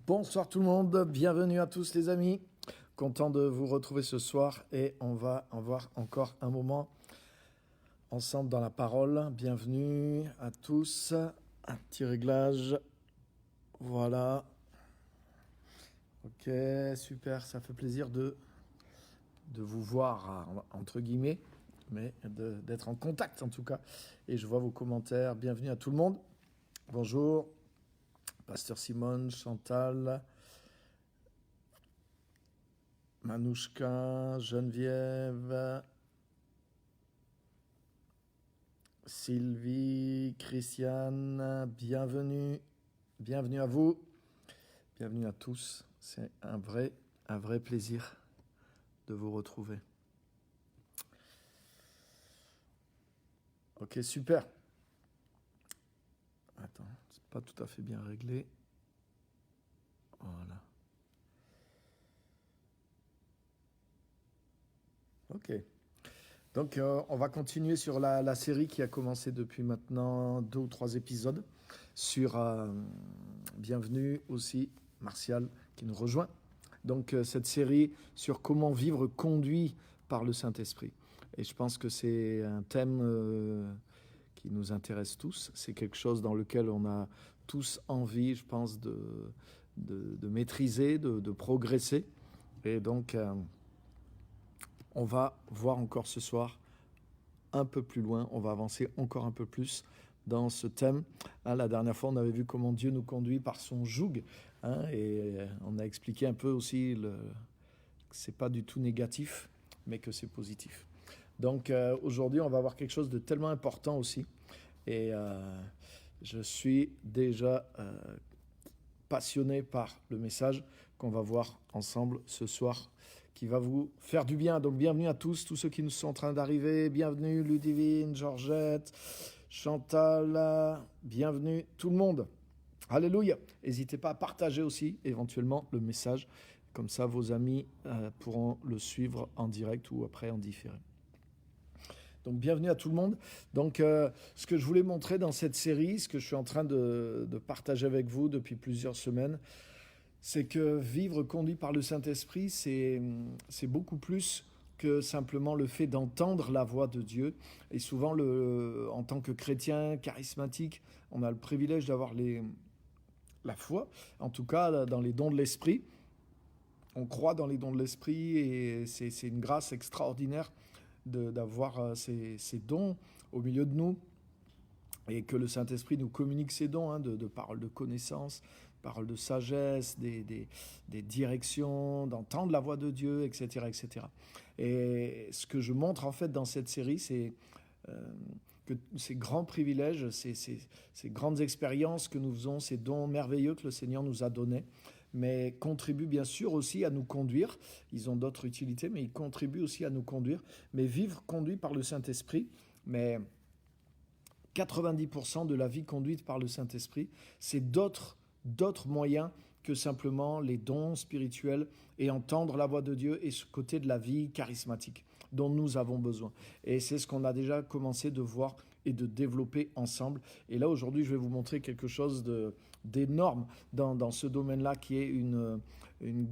Bonsoir tout le monde, bienvenue à tous les amis. Content de vous retrouver ce soir et on va avoir encore un moment ensemble dans la parole. Bienvenue à tous. Un petit réglage. Voilà. Ok, super, ça fait plaisir de vous voir, entre guillemets, mais d'être en contact en tout cas. Et je vois vos commentaires. Bienvenue à tout le monde. Bonjour, Pasteur Simone, Chantal, Manouchka, Geneviève, Sylvie, Christiane, bienvenue. Bienvenue à vous. Bienvenue à tous. C'est un vrai plaisir de vous retrouver. Ok, super. Attends, c'est pas tout à fait bien réglé. Voilà. Ok. Donc, on va continuer sur la série qui a commencé depuis maintenant 2 ou 3 épisodes sur bienvenue aussi Martial qui nous rejoint. Donc, cette série sur comment vivre conduit par le Saint-Esprit. Et je pense que c'est un thème qui nous intéresse tous. C'est quelque chose dans lequel on a tous envie, je pense, de maîtriser, de progresser. Et donc, on va voir encore ce soir un peu plus loin, on va avancer encore un peu plus dans ce thème. La dernière fois, on avait vu comment Dieu nous conduit par son joug, et on a expliqué un peu aussi que c'est pas du tout négatif, mais que c'est positif. Donc aujourd'hui, on va voir quelque chose de tellement important aussi, et je suis déjà passionné par le message qu'on va voir ensemble ce soir, qui va vous faire du bien. Donc bienvenue à tous ceux qui nous sont en train d'arriver. Bienvenue Ludivine, Georgette, Chantal, bienvenue tout le monde. Alléluia. N'hésitez pas à partager aussi éventuellement le message. Comme ça, vos amis pourront le suivre en direct ou après en différé. Donc bienvenue à tout le monde. Donc ce que je voulais montrer dans cette série, ce que je suis en train de partager avec vous depuis plusieurs semaines, c'est que vivre conduit par le Saint-Esprit, c'est beaucoup plus que simplement le fait d'entendre la voix de Dieu. Et souvent, en tant que chrétien charismatique, on a le privilège d'avoir la foi, en tout cas dans les dons de l'Esprit. On croit dans les dons de l'Esprit et c'est une grâce extraordinaire d'avoir ces dons au milieu de nous et que le Saint-Esprit nous communique ces dons, de paroles de connaissance, paroles de sagesse, des directions, d'entendre la voix de Dieu, etc., etc. Et ce que je montre en fait dans cette série, c'est que ces grands privilèges, ces grandes expériences que nous faisons, ces dons merveilleux que le Seigneur nous a donnés, mais contribuent bien sûr aussi à nous conduire. Ils ont d'autres utilités, mais ils contribuent aussi à nous conduire. Mais vivre conduit par le Saint-Esprit, mais 90% de la vie conduite par le Saint-Esprit, c'est d'autres moyens que simplement les dons spirituels et entendre la voix de Dieu et ce côté de la vie charismatique dont nous avons besoin. Et c'est ce qu'on a déjà commencé de voir et de développer ensemble. Et là, aujourd'hui, je vais vous montrer quelque chose d'énorme dans ce domaine-là, qui est une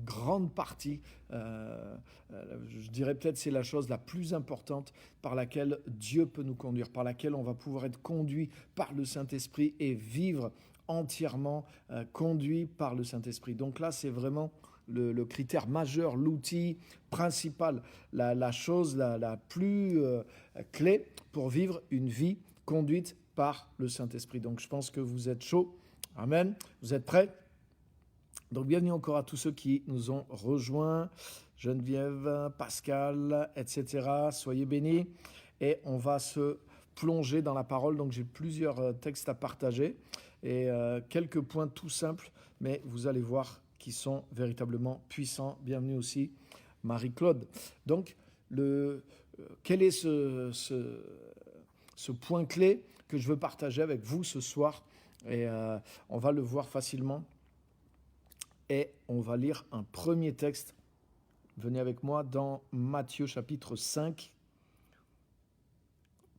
grande partie, je dirais peut-être c'est la chose la plus importante par laquelle Dieu peut nous conduire, par laquelle on va pouvoir être conduit par le Saint-Esprit et vivre entièrement conduit par le Saint-Esprit. Donc là, c'est vraiment le critère majeur, l'outil principal, la chose la plus clé pour vivre une vie conduite par le Saint-Esprit. Donc je pense que vous êtes chauds. Amen. Vous êtes prêts? Donc bienvenue encore à tous ceux qui nous ont rejoints, Geneviève, Pascal, etc. Soyez bénis et on va se plonger dans la parole. Donc j'ai plusieurs textes à partager et quelques points tout simples, mais vous allez voir qui sont véritablement puissants. Bienvenue aussi Marie-Claude. Donc quel est ce point clé que je veux partager avec vous ce soir? Et on va le voir facilement. Et on va lire un premier texte. Venez avec moi dans Matthieu chapitre 5.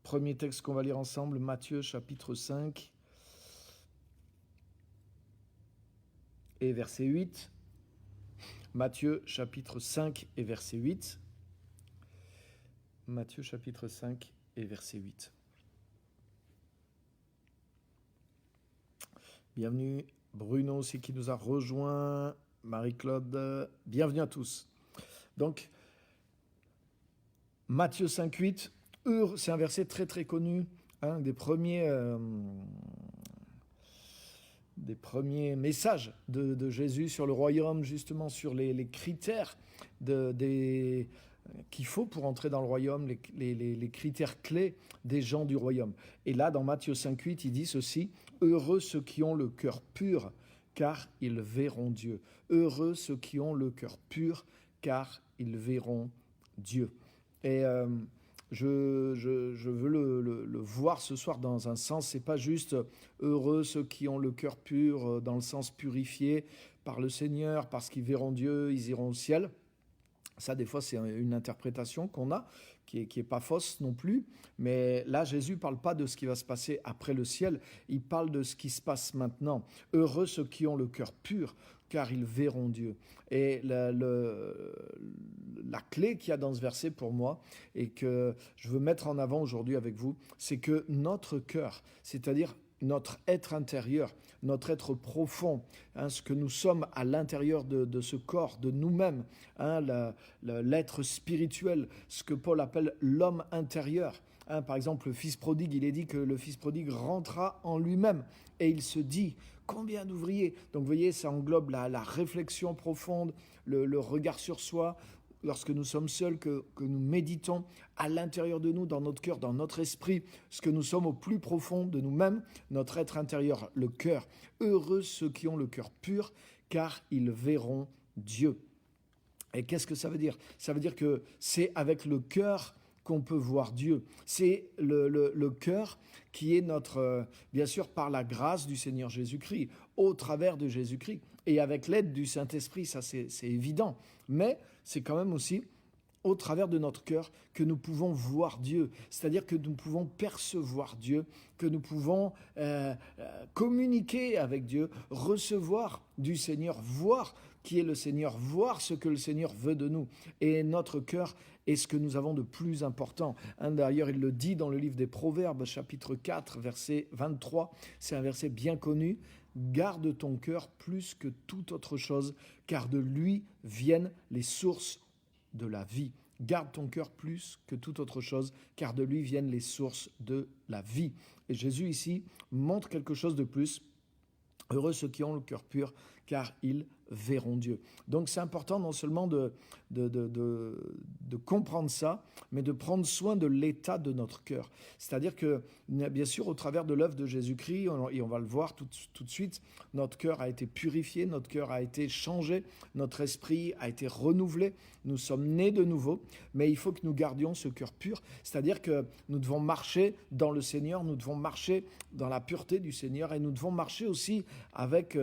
Premier texte qu'on va lire ensemble, Matthieu chapitre 5. et verset 8. Matthieu chapitre 5 et verset 8. Matthieu chapitre 5 et verset 8. Bienvenue Bruno aussi qui nous a rejoint, Marie-Claude, bienvenue à tous. Donc, Matthieu 5, 8, c'est un verset très très connu, des premiers messages de Jésus sur le royaume, justement sur les critères qu'il faut pour entrer dans le royaume, les critères clés des gens du royaume. Et là, dans Matthieu 5, 8, il dit ceci, « Heureux ceux qui ont le cœur pur, car ils verront Dieu. Heureux ceux qui ont le cœur pur, car ils verront Dieu. » Et je veux le voir ce soir dans un sens, c'est pas juste heureux ceux qui ont le cœur pur, dans le sens purifié par le Seigneur, parce qu'ils verront Dieu, ils iront au ciel. Ça, des fois, c'est une interprétation qu'on a, qui est pas fausse non plus. Mais là, Jésus ne parle pas de ce qui va se passer après le ciel, il parle de ce qui se passe maintenant. Heureux ceux qui ont le cœur pur, car ils verront Dieu. Et la clé qu'il y a dans ce verset pour moi, et que je veux mettre en avant aujourd'hui avec vous, c'est que notre cœur, c'est-à-dire notre être intérieur, notre être profond, ce que nous sommes à l'intérieur de ce corps, de nous-mêmes, l'être spirituel, ce que Paul appelle l'homme intérieur. Par exemple, le fils prodigue, il est dit que le fils prodigue rentra en lui-même et il se dit « Combien d'ouvriers ?» Donc vous voyez, ça englobe la réflexion profonde, le regard sur soi, lorsque nous sommes seuls, que nous méditons à l'intérieur de nous, dans notre cœur, dans notre esprit, ce que nous sommes au plus profond de nous-mêmes, notre être intérieur, le cœur. Heureux ceux qui ont le cœur pur, car ils verront Dieu. Et qu'est-ce que ça veut dire ? Ça veut dire que c'est avec le cœur qu'on peut voir Dieu. C'est le cœur qui est notre, bien sûr, par la grâce du Seigneur Jésus-Christ, au travers de Jésus-Christ, et avec l'aide du Saint-Esprit, ça c'est évident. Mais c'est quand même aussi au travers de notre cœur que nous pouvons voir Dieu, c'est-à-dire que nous pouvons percevoir Dieu, que nous pouvons communiquer avec Dieu, recevoir du Seigneur, voir qui est le Seigneur, voir ce que le Seigneur veut de nous. Et notre cœur est ce que nous avons de plus important. D'ailleurs, il le dit dans le livre des Proverbes, chapitre 4, verset 23, c'est un verset bien connu. Garde ton cœur plus que toute autre chose, car de lui viennent les sources de la vie. Garde ton cœur plus que toute autre chose, car de lui viennent les sources de la vie. Et Jésus ici montre quelque chose de plus. Heureux ceux qui ont le cœur pur, car ils verront Dieu. Donc c'est important non seulement de comprendre ça, mais de prendre soin de l'état de notre cœur. C'est-à-dire que, bien sûr, au travers de l'œuvre de Jésus-Christ, et on va le voir tout de suite, notre cœur a été purifié, notre cœur a été changé, notre esprit a été renouvelé, nous sommes nés de nouveau, mais il faut que nous gardions ce cœur pur, c'est-à-dire que nous devons marcher dans le Seigneur, nous devons marcher dans la pureté du Seigneur, et nous devons marcher aussi avec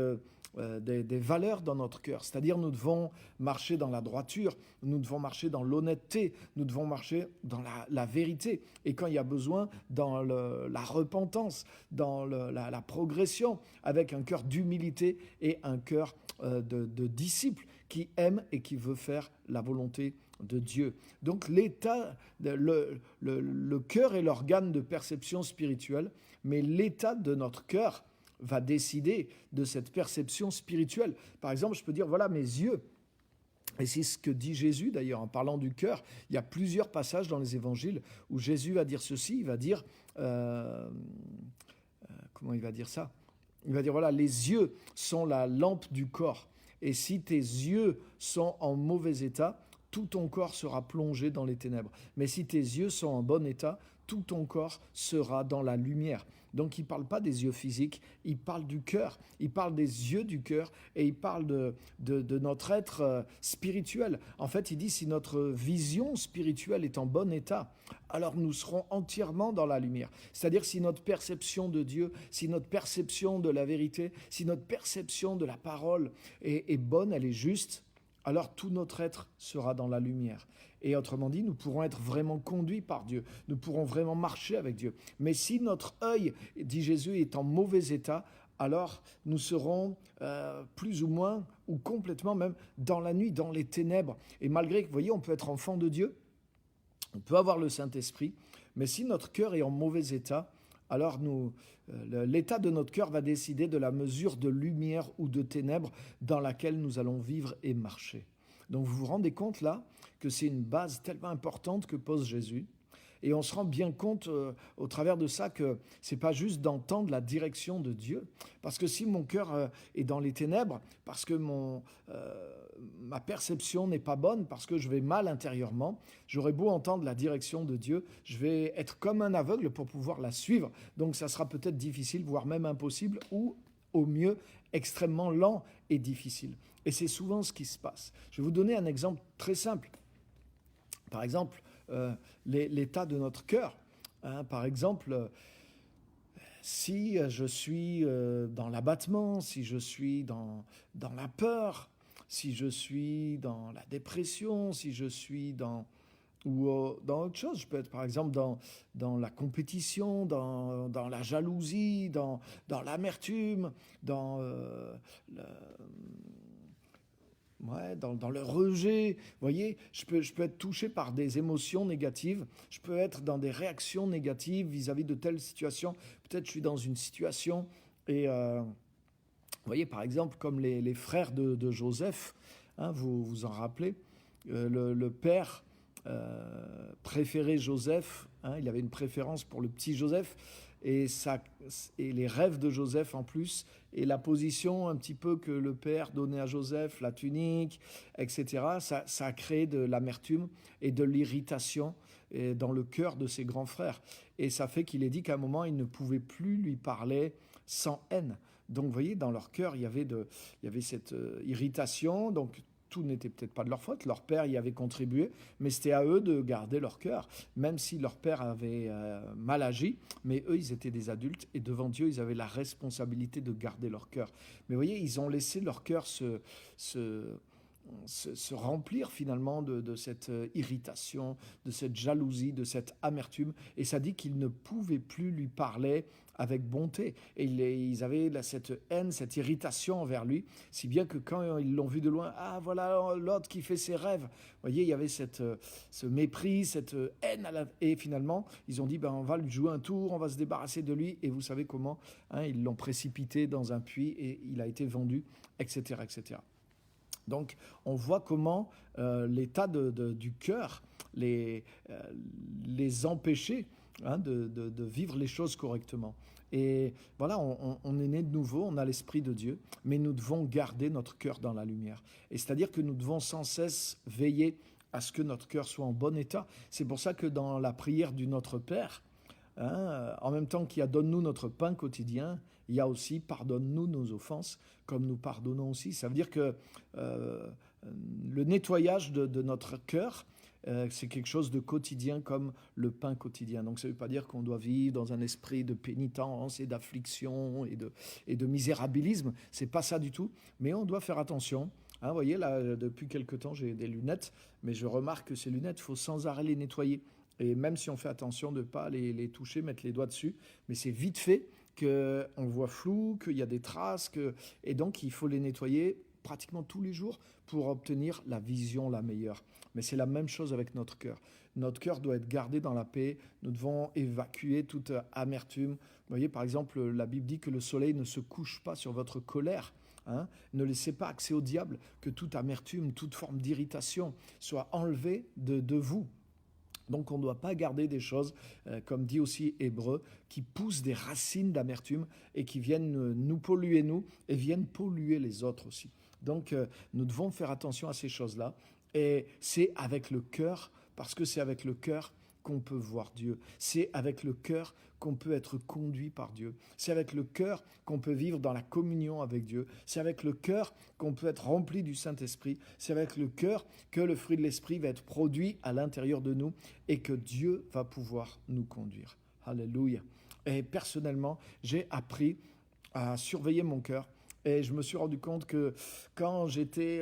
des valeurs dans notre cœur, c'est-à-dire nous devons marcher dans la droiture, nous devons marcher dans l'honnêteté, nous devons marcher dans la vérité, et quand il y a besoin, dans la repentance, dans la progression, avec un cœur d'humilité et un cœur de disciple qui aime et qui veut faire la volonté de Dieu. Donc l'état, le cœur est l'organe de perception spirituelle, mais l'état de notre cœur va décider de cette perception spirituelle. Par exemple, je peux dire, voilà mes yeux. Et c'est ce que dit Jésus d'ailleurs en parlant du cœur. Il y a plusieurs passages dans les évangiles où Jésus va dire ceci, il va dire, comment il va dire ça ? Il va dire, voilà, les yeux sont la lampe du corps. Et si tes yeux sont en mauvais état, tout ton corps sera plongé dans les ténèbres. Mais si tes yeux sont en bon état, tout ton corps sera dans la lumière. Donc il ne parle pas des yeux physiques, il parle du cœur, il parle des yeux du cœur et il parle de notre être spirituel. En fait, il dit si notre vision spirituelle est en bon état, alors nous serons entièrement dans la lumière. C'est-à-dire si notre perception de Dieu, si notre perception de la vérité, si notre perception de la parole est bonne, elle est juste, alors tout notre être sera dans la lumière. Et autrement dit, nous pourrons être vraiment conduits par Dieu. Nous pourrons vraiment marcher avec Dieu. Mais si notre œil, dit Jésus, est en mauvais état, alors nous serons plus ou moins, ou complètement même, dans la nuit, dans les ténèbres. Et malgré que, vous voyez, on peut être enfant de Dieu, on peut avoir le Saint-Esprit, mais si notre cœur est en mauvais état, alors l'état de notre cœur va décider de la mesure de lumière ou de ténèbres dans laquelle nous allons vivre et marcher. Donc vous vous rendez compte là que c'est une base tellement importante que pose Jésus. Et on se rend bien compte au travers de ça que c'est pas juste d'entendre la direction de Dieu. Parce que si mon cœur est dans les ténèbres, parce que ma perception n'est pas bonne, parce que je vais mal intérieurement, j'aurai beau entendre la direction de Dieu, je vais être comme un aveugle pour pouvoir la suivre. Donc ça sera peut-être difficile, voire même impossible, ou au mieux extrêmement lent et difficile. Et c'est souvent ce qui se passe. Je vais vous donner un exemple très simple. Par exemple, l'état de notre cœur. Par exemple, si je suis dans l'abattement, si je suis dans la peur, si je suis dans la dépression, si je suis dans autre chose, je peux être par exemple dans la compétition, dans la jalousie, dans l'amertume, dans dans le rejet. Vous voyez, je peux être touché par des émotions négatives, je peux être dans des réactions négatives vis-à-vis de telle situation. Peut-être je suis dans une situation et vous voyez, par exemple, comme les frères de Joseph, vous vous en rappelez, le père préférait Joseph, il avait une préférence pour le petit Joseph, et les rêves de Joseph en plus, et la position un petit peu que le père donnait à Joseph, la tunique, etc., ça a créé de l'amertume et de l'irritation dans le cœur de ses grands frères. Et ça fait qu'il est dit qu'à un moment, il ne pouvait plus lui parler sans haine. Donc, vous voyez, dans leur cœur, il y avait cette irritation. Donc, tout n'était peut-être pas de leur faute. Leur père y avait contribué, mais c'était à eux de garder leur cœur, même si leur père avait mal agi. Mais eux, ils étaient des adultes et devant Dieu, ils avaient la responsabilité de garder leur cœur. Mais vous voyez, ils ont laissé leur cœur se remplir finalement de cette irritation, de cette jalousie, de cette amertume. Et ça dit qu'ils ne pouvaient plus lui parler avec bonté. Et ils avaient cette haine, cette irritation envers lui, si bien que quand ils l'ont vu de loin, ah voilà l'autre qui fait ses rêves. Vous voyez, il y avait ce mépris, cette haine. Et finalement, ils ont dit, on va lui jouer un tour, on va se débarrasser de lui. Et vous savez comment, ils l'ont précipité dans un puits et il a été vendu, etc., etc. Donc, on voit comment l'état du cœur les empêchait de vivre les choses correctement. Et voilà, on est né de nouveau, on a l'Esprit de Dieu, mais nous devons garder notre cœur dans la lumière. Et c'est-à-dire que nous devons sans cesse veiller à ce que notre cœur soit en bon état. C'est pour ça que dans la prière du Notre Père, en même temps qu'il y a « Donne-nous notre pain quotidien », il y a aussi « Pardonne-nous nos offenses, comme nous pardonnons aussi ». Ça veut dire que le nettoyage de notre cœur, c'est quelque chose de quotidien comme le pain quotidien. Donc ça ne veut pas dire qu'on doit vivre dans un esprit de pénitence et d'affliction et de misérabilisme. Ce n'est pas ça du tout. Mais on doit faire attention. Vous voyez, là, depuis quelque temps, j'ai des lunettes, mais je remarque que ces lunettes, il faut sans arrêt les nettoyer. Et même si on fait attention de ne pas les toucher, mettre les doigts dessus, mais c'est vite fait qu'on voit flou, qu'il y a des traces, et donc il faut les nettoyer pratiquement tous les jours pour obtenir la vision la meilleure. Mais c'est la même chose avec notre cœur. Notre cœur doit être gardé dans la paix. Nous devons évacuer toute amertume. Vous voyez, par exemple, la Bible dit que le soleil ne se couche pas sur votre colère. Ne laissez pas accès au diable, que toute amertume, toute forme d'irritation soit enlevée de vous. Donc on ne doit pas garder des choses, comme dit aussi Hébreu, qui poussent des racines d'amertume et qui viennent nous polluer, nous, et viennent polluer les autres aussi. Donc nous devons faire attention à ces choses-là. Et c'est avec le cœur, parce que c'est avec le cœur qu'on peut voir Dieu. C'est avec le cœur qu'on peut être conduit par Dieu. C'est avec le cœur qu'on peut vivre dans la communion avec Dieu. C'est avec le cœur qu'on peut être rempli du Saint-Esprit. C'est avec le cœur que le fruit de l'Esprit va être produit à l'intérieur de nous et que Dieu va pouvoir nous conduire. Alléluia. Et personnellement, j'ai appris à surveiller mon cœur. Et je me suis rendu compte que quand j'étais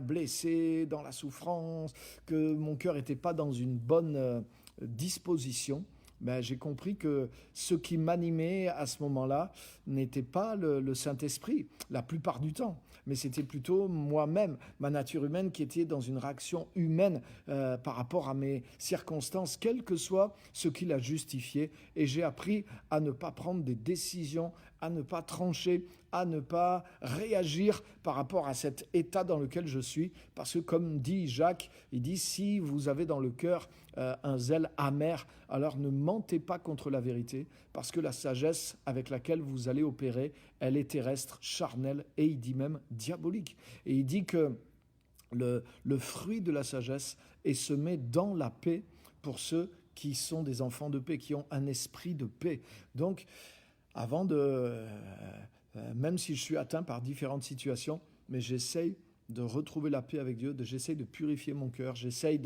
blessé, dans la souffrance, que mon cœur n'était pas dans une bonne disposition, ben, j'ai compris que ce qui m'animait à ce moment-là n'était pas le Saint-Esprit, la plupart du temps, mais c'était plutôt moi-même, ma nature humaine qui était dans une réaction humaine par rapport à mes circonstances, quel que soit ce qui l'a justifié. Et j'ai appris à ne pas prendre des décisions, à ne pas trancher, à ne pas réagir par rapport à cet état dans lequel je suis. Parce que comme dit Jacques, il dit, si vous avez dans le cœur un zèle amer, alors ne mentez pas contre la vérité, parce que la sagesse avec laquelle vous allez opérer, elle est terrestre, charnelle, et il dit même diabolique. Et il dit que le fruit de la sagesse est semé dans la paix pour ceux qui sont des enfants de paix, qui ont un esprit de paix. Donc, avant même si je suis atteint par différentes situations, mais j'essaye de retrouver la paix avec Dieu, j'essaye de purifier mon cœur, j'essaye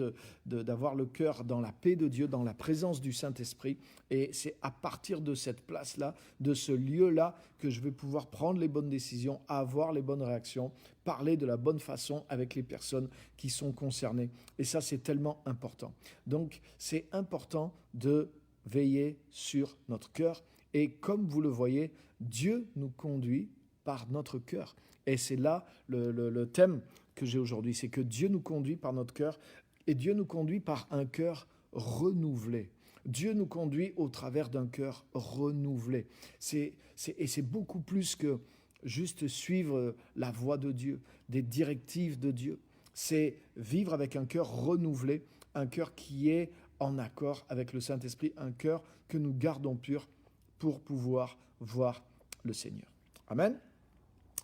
d'avoir le cœur dans la paix de Dieu, dans la présence du Saint-Esprit. Et c'est à partir de cette place-là, de ce lieu-là, que je vais pouvoir prendre les bonnes décisions, avoir les bonnes réactions, parler de la bonne façon avec les personnes qui sont concernées. Et ça, c'est tellement important. Donc, c'est important de veiller sur notre cœur. Et comme vous le voyez, Dieu nous conduit par notre cœur. Et c'est là le thème que j'ai aujourd'hui, c'est que Dieu nous conduit par notre cœur et Dieu nous conduit par un cœur renouvelé. Dieu nous conduit au travers d'un cœur renouvelé. Et c'est beaucoup plus que juste suivre la voie de Dieu, des directives de Dieu. C'est vivre avec un cœur renouvelé, un cœur qui est en accord avec le Saint-Esprit, un cœur que nous gardons pur pour pouvoir voir le Seigneur. Amen.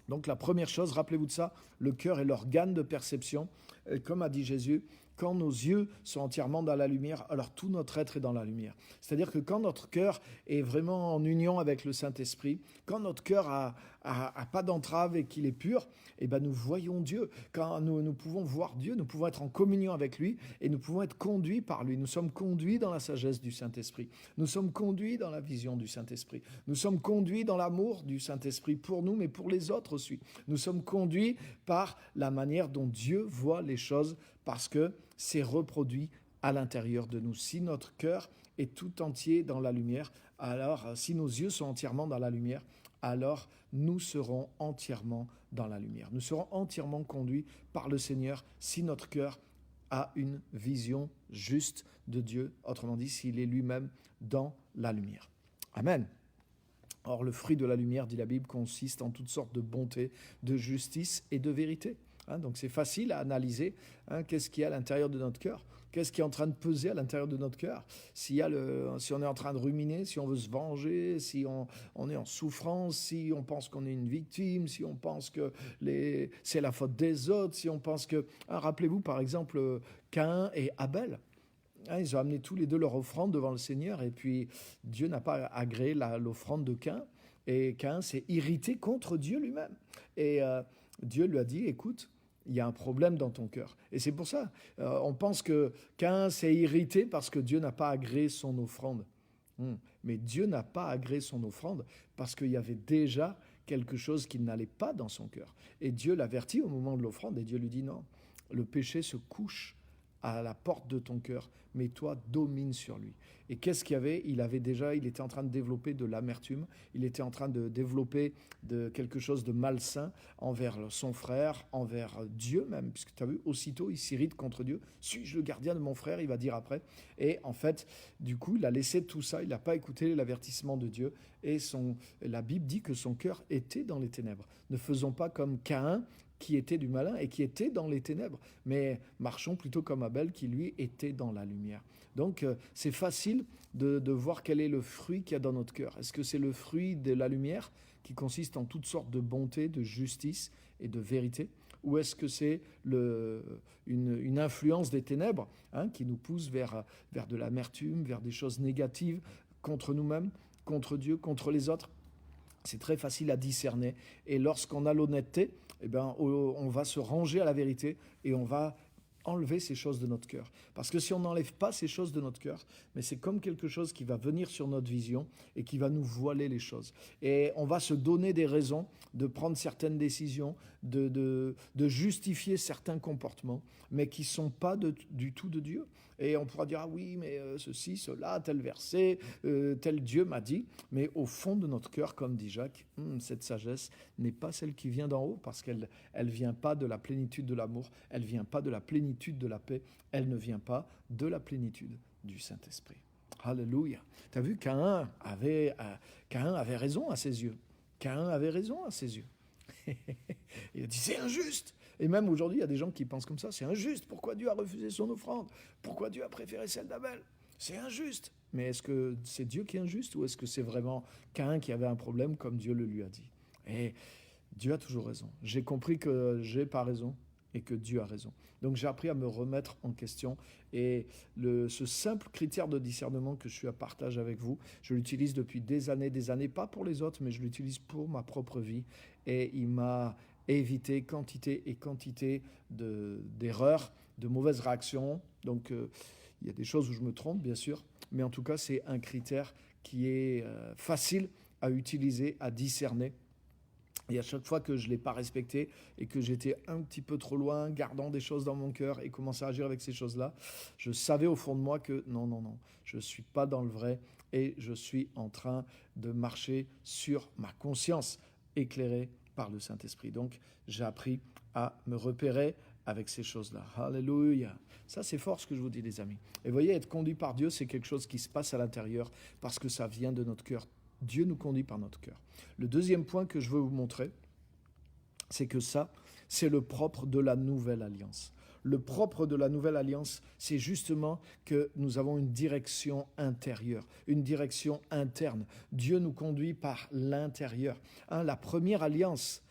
Donc la première chose, rappelez-vous de ça, le cœur est l'organe de perception. Et comme a dit Jésus, quand nos yeux sont entièrement dans la lumière, alors tout notre être est dans la lumière. C'est-à-dire que quand notre cœur est vraiment en union avec le Saint-Esprit, quand notre cœur a pas d'entrave et qu'il est pur, eh ben nous voyons Dieu. Quand nous pouvons voir Dieu, nous pouvons être en communion avec lui et nous pouvons être conduits par lui. Nous sommes conduits dans la sagesse du Saint-Esprit. Nous sommes conduits dans la vision du Saint-Esprit. Nous sommes conduits dans l'amour du Saint-Esprit pour nous, mais pour les autres aussi. Nous sommes conduits par la manière dont Dieu voit les choses parce que c'est reproduit à l'intérieur de nous. Si notre cœur est tout entier dans la lumière, alors si nos yeux sont entièrement dans la lumière, alors nous serons entièrement dans la lumière. Nous serons entièrement conduits par le Seigneur si notre cœur a une vision juste de Dieu, autrement dit, s'il est lui-même dans la lumière. Amen. Or, le fruit de la lumière, dit la Bible, consiste en toutes sortes de bonté, de justice et de vérité. Donc c'est facile à analyser qu'est-ce qu'il y a à l'intérieur de notre cœur, qu'est-ce qui est en train de peser à l'intérieur de notre cœur. Si on est en train de ruminer, si on veut se venger, si on est en souffrance, si on pense qu'on est une victime, si on pense que c'est la faute des autres, si on pense que... rappelez-vous par exemple Caïn et Abel. Ils ont amené tous les deux leur offrande devant le Seigneur et puis Dieu n'a pas agréé l'offrande de Caïn et Caïn s'est irrité contre Dieu lui-même. Et Dieu lui a dit, écoute, il y a un problème dans ton cœur. Et c'est pour ça, on pense que Caïn s'est irrité parce que Dieu n'a pas agréé son offrande. Mais Dieu n'a pas agréé son offrande parce qu'il y avait déjà quelque chose qui n'allait pas dans son cœur. Et Dieu l'avertit au moment de l'offrande et Dieu lui dit non, le péché se couche à la porte de ton cœur, mais toi domine sur lui. Et qu'est-ce qu'il y avait ? Il était en train de développer de l'amertume, il était en train de développer quelque chose de malsain envers son frère, envers Dieu même, puisque tu as vu, aussitôt il s'irrite contre Dieu. Suis-je le gardien de mon frère ? Il va dire après. Et en fait, du coup, il a laissé tout ça, il n'a pas écouté l'avertissement de Dieu, et la Bible dit que son cœur était dans les ténèbres. Ne faisons pas comme Caïn, qui était du malin et qui était dans les ténèbres. Mais marchons plutôt comme Abel qui, lui, était dans la lumière. Donc, c'est facile de voir quel est le fruit qu'il y a dans notre cœur. Est-ce que c'est le fruit de la lumière qui consiste en toutes sortes de bonté, de justice et de vérité ? Ou est-ce que c'est une influence des ténèbres qui nous pousse vers de l'amertume, vers des choses négatives contre nous-mêmes, contre Dieu, contre les autres ? C'est très facile à discerner. Et lorsqu'on a l'honnêteté, on va se ranger à la vérité et on va enlever ces choses de notre cœur. Parce que si on n'enlève pas ces choses de notre cœur, mais c'est comme quelque chose qui va venir sur notre vision et qui va nous voiler les choses. Et on va se donner des raisons de prendre certaines décisions, de justifier certains comportements, mais qui ne sont pas du tout de Dieu. Et on pourra dire, ah oui, mais ceci, cela, tel verset, tel Dieu m'a dit. Mais au fond de notre cœur, comme dit Jacques, cette sagesse n'est pas celle qui vient d'en haut, parce qu'elle ne vient pas de la plénitude de l'amour, elle ne vient pas de la plénitude de la paix, elle ne vient pas de la plénitude du Saint-Esprit. Alléluia. Tu as vu, Caïn avait raison à ses yeux. Caïn avait raison à ses yeux. Il a dit, c'est injuste. Et même aujourd'hui, il y a des gens qui pensent comme ça, c'est injuste. Pourquoi Dieu a refusé son offrande? Pourquoi Dieu a préféré celle d'Abel? C'est injuste. Mais est-ce que c'est Dieu qui est injuste ou est-ce que c'est vraiment Caïn qui avait un problème comme Dieu le lui a dit? Et Dieu a toujours raison. J'ai compris que j'ai pas raison et que Dieu a raison. Donc j'ai appris à me remettre en question et ce simple critère de discernement que je suis à partage avec vous, je l'utilise depuis des années, pas pour les autres, mais je l'utilise pour ma propre vie et il m'a évité quantité et quantité d'erreurs, de mauvaises réactions. Donc il y a des choses où je me trompe bien sûr, mais en tout cas c'est un critère qui est facile à utiliser, à discerner. Et à chaque fois que je ne l'ai pas respecté et que j'étais un petit peu trop loin, gardant des choses dans mon cœur et commençant à agir avec ces choses-là, je savais au fond de moi que non, je ne suis pas dans le vrai et je suis en train de marcher sur ma conscience éclairée par le Saint-Esprit. Donc, j'ai appris à me repérer avec ces choses-là. Alléluia. Ça, c'est fort ce que je vous dis, les amis. Et vous voyez, être conduit par Dieu, c'est quelque chose qui se passe à l'intérieur parce que ça vient de notre cœur. Dieu nous conduit par notre cœur. Le deuxième point que je veux vous montrer, c'est que ça, c'est le propre de la nouvelle alliance. Le propre de la nouvelle alliance, c'est justement que nous avons une direction intérieure, une direction interne. Dieu nous conduit par l'intérieur. La première alliance,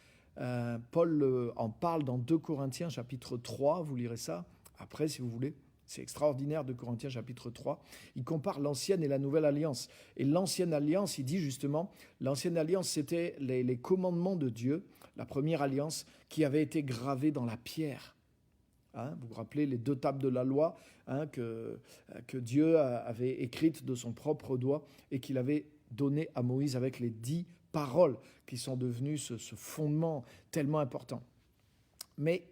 Paul en parle dans 2 Corinthiens chapitre 3, vous lirez ça après si vous voulez. C'est extraordinaire, 2 Corinthiens chapitre 3. Il compare l'ancienne et la nouvelle alliance. Et l'ancienne alliance, il dit justement, l'ancienne alliance, c'était les commandements de Dieu, la première alliance, qui avait été gravée dans la pierre. Vous vous rappelez les 2 tables de la loi que Dieu avait écrites de son propre doigt et qu'il avait données à Moïse avec les 10 paroles qui sont devenues ce fondement tellement important. Mais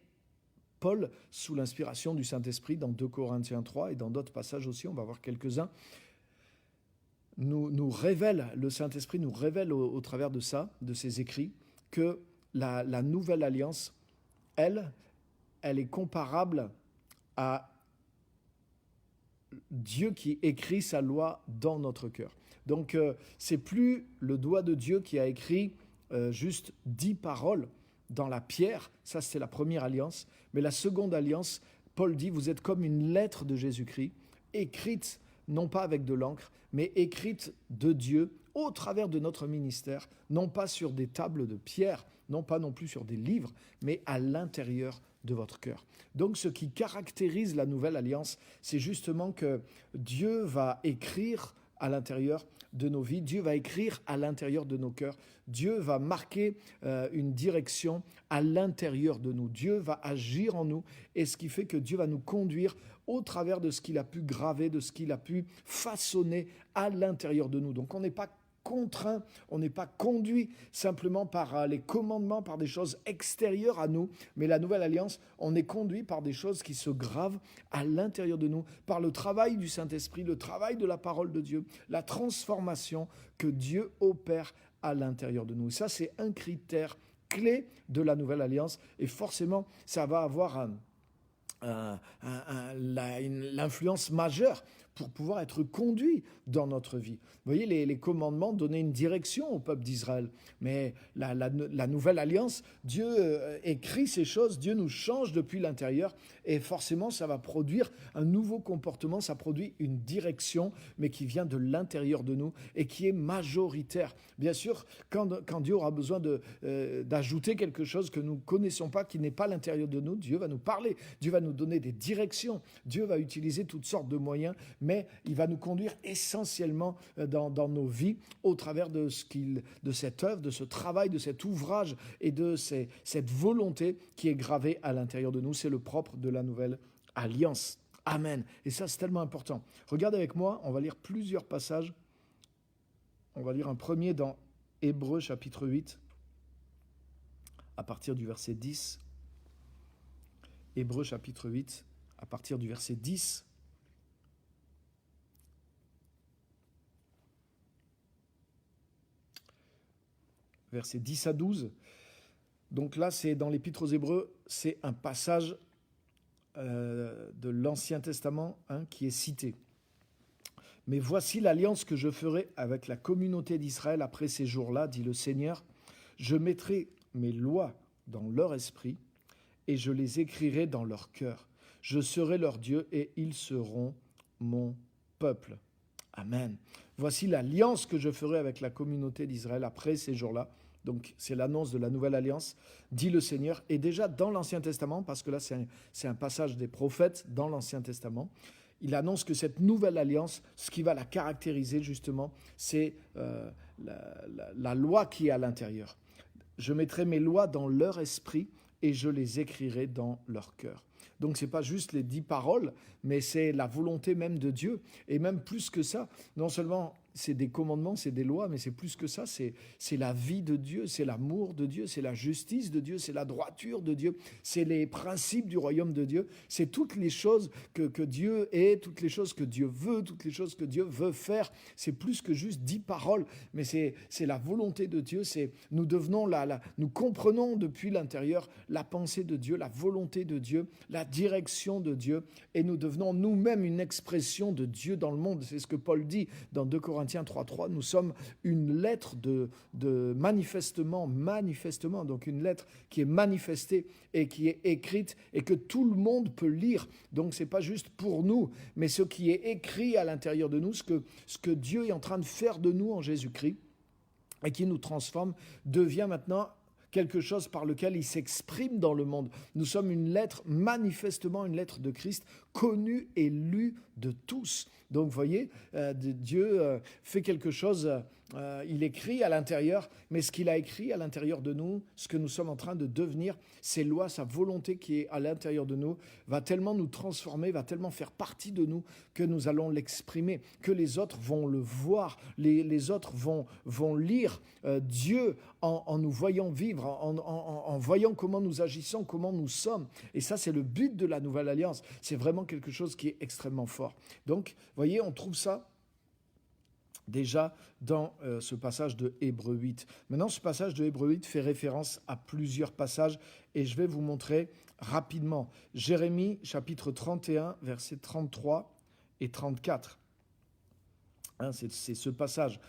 Paul, sous l'inspiration du Saint-Esprit, dans 2 Corinthiens 3 et dans d'autres passages aussi, on va voir quelques-uns, nous révèle, le Saint-Esprit nous révèle au travers de ça, de ces écrits, que la nouvelle alliance, elle est comparable à Dieu qui écrit sa loi dans notre cœur. Donc, c'est plus le doigt de Dieu qui a écrit juste 10 paroles dans la pierre, ça c'est la première alliance, mais la seconde alliance, Paul dit, vous êtes comme une lettre de Jésus-Christ, écrite non pas avec de l'encre, mais écrite de Dieu au travers de notre ministère, non pas sur des tables de pierre, non pas non plus sur des livres, mais à l'intérieur de votre cœur. Donc ce qui caractérise la nouvelle alliance, c'est justement que Dieu va écrire à l'intérieur de nos vies, Dieu va écrire à l'intérieur de nos cœurs, Dieu va marquer une direction à l'intérieur de nous, Dieu va agir en nous et ce qui fait que Dieu va nous conduire au travers de ce qu'il a pu graver, de ce qu'il a pu façonner à l'intérieur de nous. Donc on n'est pas contraint, on n'est pas conduit simplement par les commandements, par des choses extérieures à nous, mais la nouvelle alliance, on est conduit par des choses qui se gravent à l'intérieur de nous, par le travail du Saint-Esprit, le travail de la parole de Dieu, la transformation que Dieu opère à l'intérieur de nous. Et ça, c'est un critère clé de la nouvelle alliance et forcément, ça va avoir l'influence majeure pour pouvoir être conduit dans notre vie. Vous voyez, les commandements donnaient une direction au peuple d'Israël. Mais la nouvelle alliance, Dieu écrit ces choses, Dieu nous change depuis l'intérieur et forcément, ça va produire un nouveau comportement, ça produit une direction, mais qui vient de l'intérieur de nous et qui est majoritaire. Bien sûr, quand Dieu aura besoin d'ajouter quelque chose que nous ne connaissons pas, qui n'est pas à l'intérieur de nous, Dieu va nous parler, Dieu va nous donner des directions, Dieu va utiliser toutes sortes de moyens, mais il va nous conduire essentiellement dans nos vies au travers de cette œuvre, de ce travail, de cet ouvrage et de cette volonté qui est gravée à l'intérieur de nous. C'est le propre de la nouvelle alliance. Amen. Et ça, c'est tellement important. Regardez avec moi, on va lire plusieurs passages. On va lire un premier dans Hébreux chapitre 8, à partir du verset 10. Hébreux chapitre 8, à partir du verset 10. versets 10 à 12. Donc là, c'est dans l'Épître aux Hébreux, c'est un passage de l'Ancien Testament qui est cité. Mais voici l'alliance que je ferai avec la communauté d'Israël après ces jours-là, dit le Seigneur. Je mettrai mes lois dans leur esprit et je les écrirai dans leur cœur. Je serai leur Dieu et ils seront mon peuple. Amen. Voici l'alliance que je ferai avec la communauté d'Israël après ces jours-là. Donc c'est l'annonce de la nouvelle alliance, dit le Seigneur. Et déjà dans l'Ancien Testament, parce que là c'est un passage des prophètes dans l'Ancien Testament, il annonce que cette nouvelle alliance, ce qui va la caractériser justement, c'est la loi qui est à l'intérieur. Je mettrai mes lois dans leur esprit et je les écrirai dans leur cœur. Donc ce n'est pas juste les 10 paroles, mais c'est la volonté même de Dieu. Et même plus que ça, non seulement c'est des commandements, c'est des lois, mais c'est plus que ça, c'est la vie de Dieu, c'est l'amour de Dieu, c'est la justice de Dieu, c'est la droiture de Dieu, c'est les principes du royaume de Dieu, c'est toutes les choses que Dieu est, toutes les choses que Dieu veut, toutes les choses que Dieu veut faire. C'est plus que juste 10 paroles, mais c'est la volonté de Dieu, nous devenons nous comprenons depuis l'intérieur la pensée de Dieu, la volonté de Dieu, la direction de Dieu, et nous devenons nous-mêmes une expression de Dieu dans le monde. C'est ce que Paul dit dans 2 Corinthiens 3.3, nous sommes une lettre de manifestement, donc une lettre qui est manifestée et qui est écrite et que tout le monde peut lire. Donc c'est pas juste pour nous, mais ce qui est écrit à l'intérieur de nous, ce que Dieu est en train de faire de nous en Jésus-Christ et qui nous transforme, devient maintenant quelque chose par lequel il s'exprime dans le monde. Nous sommes une lettre, manifestement une lettre de Christ, connue et lue de tous. Donc vous voyez, Dieu fait quelque chose, il écrit à l'intérieur, mais ce qu'il a écrit à l'intérieur de nous, ce que nous sommes en train de devenir, ses lois, sa volonté qui est à l'intérieur de nous, va tellement nous transformer, va tellement faire partie de nous que nous allons l'exprimer, que les autres vont le voir, les autres vont lire Dieu en nous voyant vivre, en voyant comment nous agissons, comment nous sommes. Et ça, c'est le but de la Nouvelle Alliance. C'est vraiment quelque chose qui est extrêmement fort. Donc, vous voyez, on trouve ça déjà dans ce passage de Hébreux 8. Maintenant, ce passage de Hébreux 8 fait référence à plusieurs passages et je vais vous montrer rapidement. Jérémie, chapitre 31, versets 33 et 34. C'est ce passage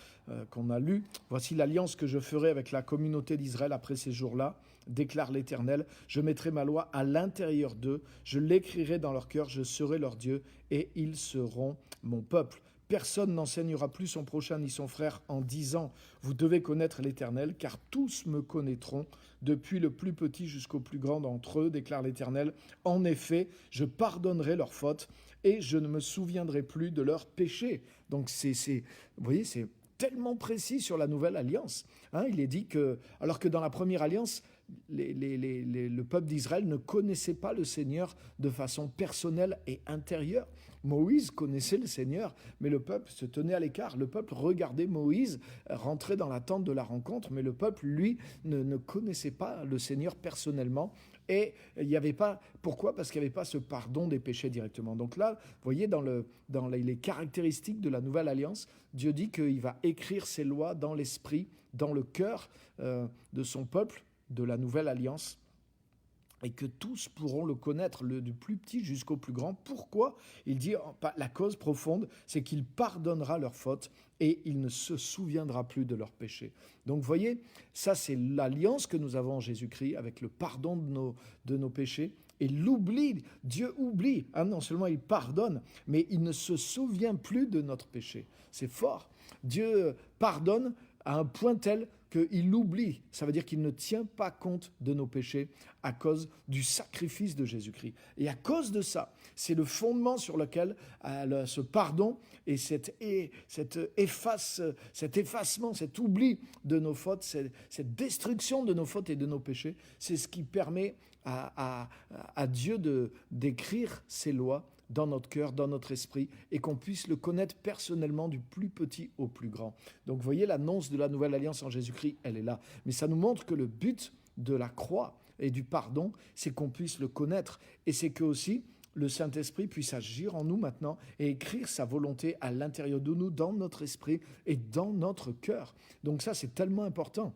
qu'on a lu. Voici l'alliance que je ferai avec la communauté d'Israël après ces jours-là, déclare l'Éternel. Je mettrai ma loi à l'intérieur d'eux, je l'écrirai dans leur cœur, je serai leur Dieu et ils seront mon peuple. Personne n'enseignera plus son prochain ni son frère en disant « Vous devez connaître l'Éternel, car tous me connaîtront, depuis le plus petit jusqu'au plus grand d'entre eux, déclare l'Éternel. En effet, je pardonnerai leurs fautes et je ne me souviendrai plus de leurs péchés. » Donc vous voyez, c'est tellement précis sur la nouvelle alliance. Il est dit que, alors que dans la première alliance, le peuple d'Israël ne connaissait pas le Seigneur de façon personnelle et intérieure. Moïse connaissait le Seigneur, mais le peuple se tenait à l'écart. Le peuple regardait Moïse rentrer dans la tente de la rencontre, mais le peuple, lui, ne connaissait pas le Seigneur personnellement. Et il n'y avait pas... Pourquoi ? Parce qu'il n'y avait pas ce pardon des péchés directement. Donc là, vous voyez, dans les caractéristiques de la Nouvelle Alliance, Dieu dit qu'il va écrire ses lois dans l'esprit, dans le cœur de son peuple, de la Nouvelle Alliance, et que tous pourront le connaître, du plus petit jusqu'au plus grand. Pourquoi ? Il dit, la cause profonde, c'est qu'il pardonnera leurs fautes et il ne se souviendra plus de leurs péchés. Donc vous voyez, ça c'est l'alliance que nous avons en Jésus-Christ avec le pardon de nos péchés et l'oubli. Dieu oublie, non seulement il pardonne, mais il ne se souvient plus de notre péché. C'est fort. Dieu pardonne à un point tel qu'il oublie. Ça veut dire qu'il ne tient pas compte de nos péchés à cause du sacrifice de Jésus-Christ. Et à cause de ça, c'est le fondement sur lequel ce pardon et cet effacement, cet oubli de nos fautes, cette destruction de nos fautes et de nos péchés, c'est ce qui permet à Dieu d'écrire ses lois dans notre cœur, dans notre esprit, et qu'on puisse le connaître personnellement du plus petit au plus grand. Donc vous voyez, l'annonce de la nouvelle alliance en Jésus-Christ, elle est là. Mais ça nous montre que le but de la croix et du pardon, c'est qu'on puisse le connaître. Et c'est que aussi le Saint-Esprit puisse agir en nous maintenant et écrire sa volonté à l'intérieur de nous, dans notre esprit et dans notre cœur. Donc ça, c'est tellement important.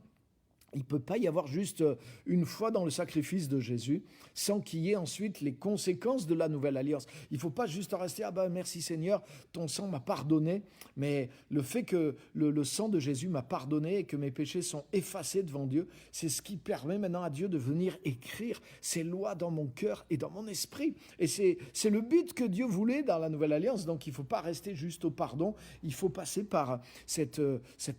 Il ne peut pas y avoir juste une foi dans le sacrifice de Jésus sans qu'il y ait ensuite les conséquences de la nouvelle alliance. Il ne faut pas juste en rester « Ah ben merci Seigneur, ton sang m'a pardonné », mais le fait que le sang de Jésus m'a pardonné et que mes péchés sont effacés devant Dieu, c'est ce qui permet maintenant à Dieu de venir écrire ses lois dans mon cœur et dans mon esprit. Et c'est le but que Dieu voulait dans la nouvelle alliance. Donc il ne faut pas rester juste au pardon, il faut passer par cette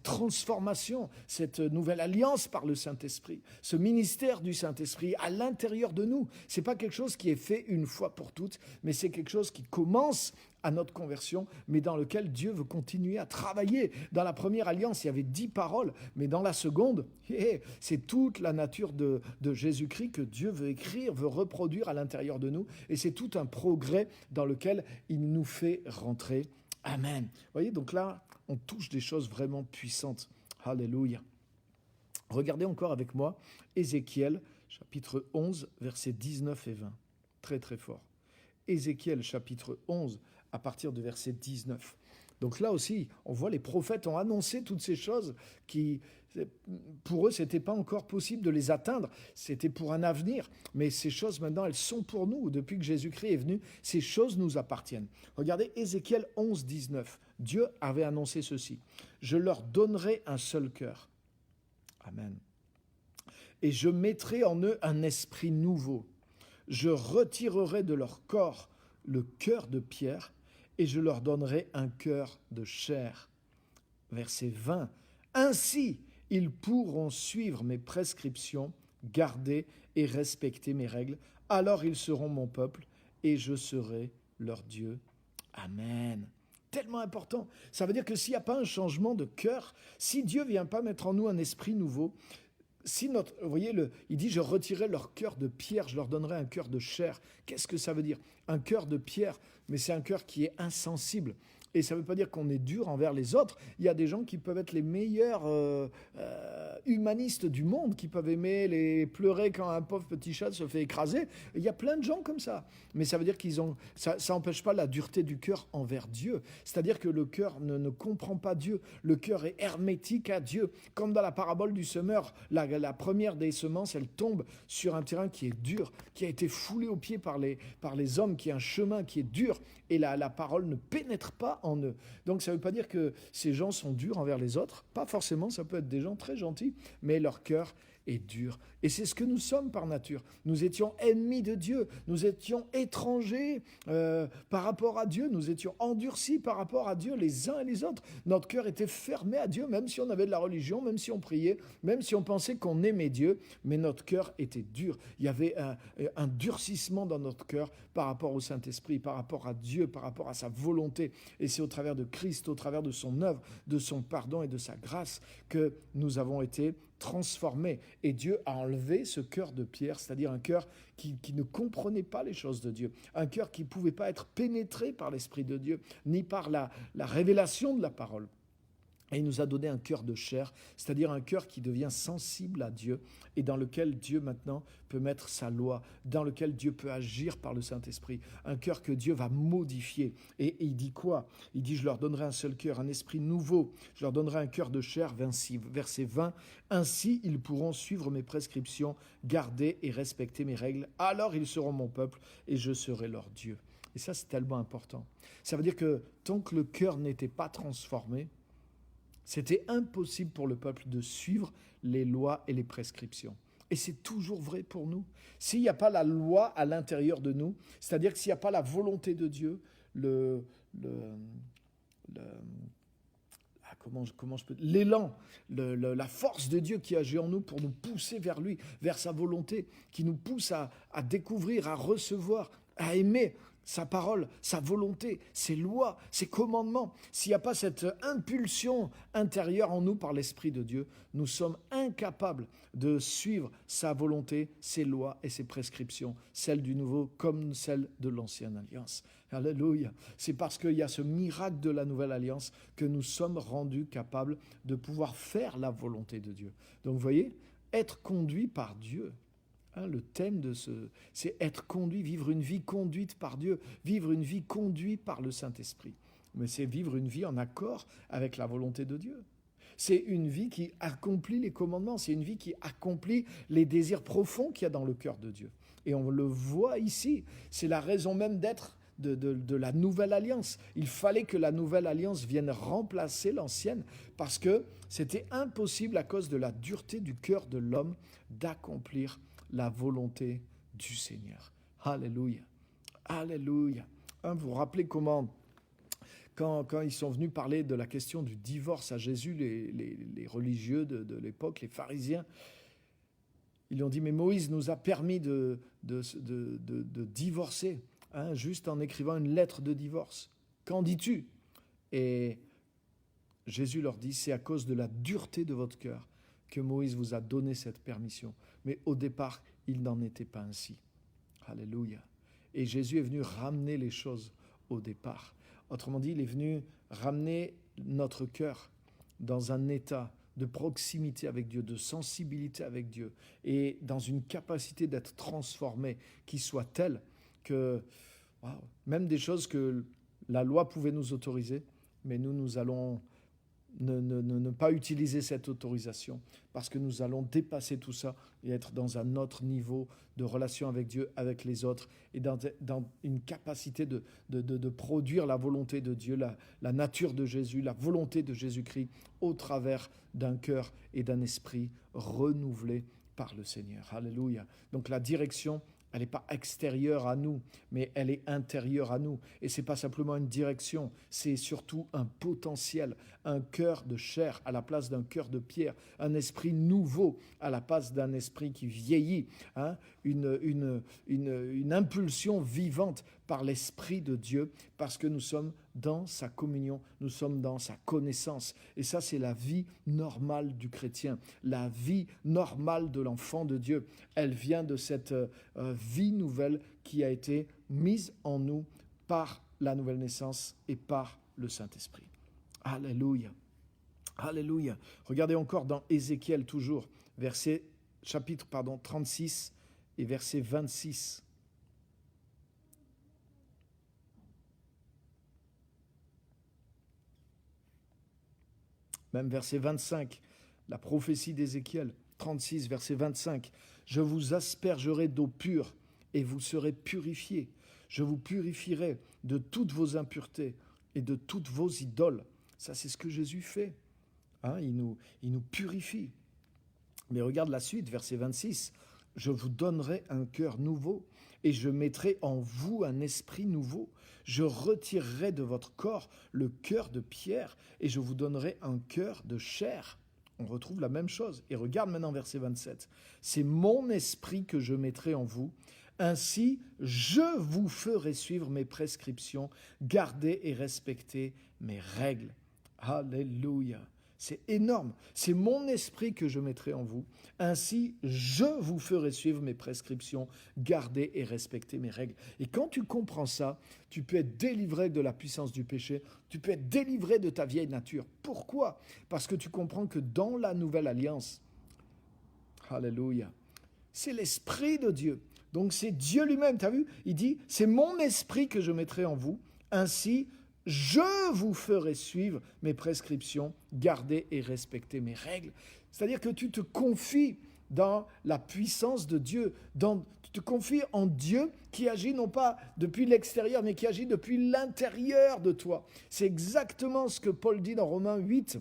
transformation, cette nouvelle alliance par le Saint-Esprit, ce ministère du Saint-Esprit à l'intérieur de nous. Ce n'est pas quelque chose qui est fait une fois pour toutes, mais c'est quelque chose qui commence à notre conversion, mais dans lequel Dieu veut continuer à travailler. Dans la première alliance, il y avait 10 paroles, mais dans la seconde, c'est toute la nature de Jésus-Christ que Dieu veut écrire, veut reproduire à l'intérieur de nous, et c'est tout un progrès dans lequel il nous fait rentrer. Amen. Vous voyez, donc là, on touche des choses vraiment puissantes. Alléluia. Regardez encore avec moi Ézéchiel, chapitre 11, versets 19 et 20. Très, très fort. Ézéchiel, chapitre 11, à partir du verset 19. Donc là aussi, on voit les prophètes ont annoncé toutes ces choses qui, pour eux, ce n'était pas encore possible de les atteindre. C'était pour un avenir. Mais ces choses, maintenant, elles sont pour nous. Depuis que Jésus-Christ est venu, ces choses nous appartiennent. Regardez Ézéchiel 11, 19. Dieu avait annoncé ceci. « Je leur donnerai un seul cœur. » Amen. « Et je mettrai en eux un esprit nouveau. Je retirerai de leur corps le cœur de pierre et je leur donnerai un cœur de chair. » Verset 20. « Ainsi, ils pourront suivre mes prescriptions, garder et respecter mes règles. Alors ils seront mon peuple et je serai leur Dieu. » Amen. Tellement important. Ça veut dire que s'il n'y a pas un changement de cœur, si Dieu ne vient pas mettre en nous un esprit nouveau, vous voyez, il dit « Je retirerai leur cœur de pierre, je leur donnerai un cœur de chair ». Qu'est-ce que ça veut dire? Un cœur de pierre, mais c'est un cœur qui est insensible. Et ça ne veut pas dire qu'on est dur envers les autres. Il y a des gens qui peuvent être les meilleurs humanistes du monde, qui peuvent aimer pleurer quand un pauvre petit chat se fait écraser. Il y a plein de gens comme ça. Mais ça veut dire ça n'empêche pas la dureté du cœur envers Dieu. C'est-à-dire que le cœur ne comprend pas Dieu. Le cœur est hermétique à Dieu. Comme dans la parabole du semeur, la première des semences, elle tombe sur un terrain qui est dur, qui a été foulé aux pieds par les hommes, qui est un chemin qui est dur. Et la parole ne pénètre pas en eux. Donc ça ne veut pas dire que ces gens sont durs envers les autres. Pas forcément, ça peut être des gens très gentils, mais leur cœur est dur. Et c'est ce que nous sommes par nature. Nous étions ennemis de Dieu, nous étions étrangers par rapport à Dieu, nous étions endurcis par rapport à Dieu les uns et les autres. Notre cœur était fermé à Dieu, même si on avait de la religion, même si on priait, même si on pensait qu'on aimait Dieu, mais notre cœur était dur. Il y avait un durcissement dans notre cœur par rapport au Saint-Esprit, par rapport à Dieu, par rapport à sa volonté. Et c'est au travers de Christ, au travers de son œuvre, de son pardon et de sa grâce que nous avons été transformés. Et Dieu a enlevé ce cœur de pierre, c'est-à-dire un cœur qui ne comprenait pas les choses de Dieu, un cœur qui ne pouvait pas être pénétré par l'Esprit de Dieu, ni par la révélation de la parole. Et il nous a donné un cœur de chair, c'est-à-dire un cœur qui devient sensible à Dieu et dans lequel Dieu maintenant peut mettre sa loi, dans lequel Dieu peut agir par le Saint-Esprit. Un cœur que Dieu va modifier. Et il dit quoi? Il dit « Je leur donnerai un seul cœur, un esprit nouveau. Je leur donnerai un cœur de chair. » Verset 20. « Ainsi, ils pourront suivre mes prescriptions, garder et respecter mes règles. Alors ils seront mon peuple et je serai leur Dieu. » Et ça, c'est tellement important. Ça veut dire que tant que le cœur n'était pas transformé, c'était impossible pour le peuple de suivre les lois et les prescriptions. Et c'est toujours vrai pour nous. S'il n'y a pas la loi à l'intérieur de nous, c'est-à-dire que s'il n'y a pas la volonté de Dieu, l'élan, la force de Dieu qui agit en nous pour nous pousser vers lui, vers sa volonté, qui nous pousse à découvrir, à recevoir, à aimer sa parole, sa volonté, ses lois, ses commandements. S'il n'y a pas cette impulsion intérieure en nous par l'Esprit de Dieu, nous sommes incapables de suivre sa volonté, ses lois et ses prescriptions, celles du Nouveau comme celles de l'Ancienne Alliance. Alléluia. C'est parce qu'il y a ce miracle de la Nouvelle Alliance que nous sommes rendus capables de pouvoir faire la volonté de Dieu. Donc vous voyez, être conduit par Dieu. Le thème c'est être conduit, vivre une vie conduite par Dieu, vivre une vie conduite par le Saint-Esprit. Mais c'est vivre une vie en accord avec la volonté de Dieu. C'est une vie qui accomplit les commandements. C'est une vie qui accomplit les désirs profonds qu'il y a dans le cœur de Dieu. Et on le voit ici. C'est la raison même d'être de la nouvelle alliance. Il fallait que la nouvelle alliance vienne remplacer l'ancienne parce que c'était impossible à cause de la dureté du cœur de l'homme d'accomplir la volonté du Seigneur. Alléluia. Alléluia. Vous vous rappelez comment, quand ils sont venus parler de la question du divorce à Jésus, les religieux de l'époque, les pharisiens, ils lui ont dit, mais Moïse nous a permis de divorcer, juste en écrivant une lettre de divorce. Qu'en dis-tu? Et Jésus leur dit, c'est à cause de la dureté de votre cœur que Moïse vous a donné cette permission. Mais au départ, il n'en était pas ainsi. Alléluia. Et Jésus est venu ramener les choses au départ. Autrement dit, il est venu ramener notre cœur dans un état de proximité avec Dieu, de sensibilité avec Dieu, et dans une capacité d'être transformé qui soit telle que même des choses que la loi pouvait nous autoriser, mais nous allons ne pas utiliser cette autorisation parce que nous allons dépasser tout ça et être dans un autre niveau de relation avec Dieu, avec les autres, et dans une capacité de produire la volonté de Dieu, la nature de Jésus, la volonté de Jésus-Christ au travers d'un cœur et d'un esprit renouvelé par le Seigneur. Alléluia. Donc la direction, elle n'est pas extérieure à nous, mais elle est intérieure à nous. Et ce n'est pas simplement une direction, c'est surtout un potentiel, un cœur de chair à la place d'un cœur de pierre, un esprit nouveau à la place d'un esprit qui vieillit, une impulsion vivante par l'Esprit de Dieu, parce que nous sommes dans sa communion, nous sommes dans sa connaissance. Et ça, c'est la vie normale du chrétien, la vie normale de l'enfant de Dieu. Elle vient de cette vie nouvelle qui a été mise en nous par la nouvelle naissance et par le Saint-Esprit. Alléluia. Alléluia. Regardez encore dans Ézéchiel toujours, chapitre 36 et verset 26. Même verset 25, la prophétie d'Ézéchiel 36, verset 25. « Je vous aspergerai d'eau pure et vous serez purifiés. Je vous purifierai de toutes vos impuretés et de toutes vos idoles. » Ça, c'est ce que Jésus fait. Il nous purifie. Mais regarde la suite, verset 26. « Je vous donnerai un cœur nouveau et je mettrai en vous un esprit nouveau. Je retirerai de votre corps le cœur de pierre et je vous donnerai un cœur de chair. » On retrouve la même chose. Et regarde maintenant verset 27. « C'est mon esprit que je mettrai en vous. Ainsi, je vous ferai suivre mes prescriptions, garder et respecter mes règles. » Alléluia. C'est énorme. C'est mon esprit que je mettrai en vous. Ainsi, je vous ferai suivre mes prescriptions, garder et respecter mes règles. Et quand tu comprends ça, tu peux être délivré de la puissance du péché. Tu peux être délivré de ta vieille nature. Pourquoi? Parce que tu comprends que dans la nouvelle alliance, alléluia, c'est l'esprit de Dieu. Donc c'est Dieu lui-même. Tu as vu? Il dit, c'est mon esprit que je mettrai en vous. Ainsi, je vous ferai suivre mes prescriptions, garder et respecter mes règles. C'est-à-dire que tu te confies dans la puissance de Dieu, tu te confies en Dieu qui agit non pas depuis l'extérieur, mais qui agit depuis l'intérieur de toi. C'est exactement ce que Paul dit dans Romains 8,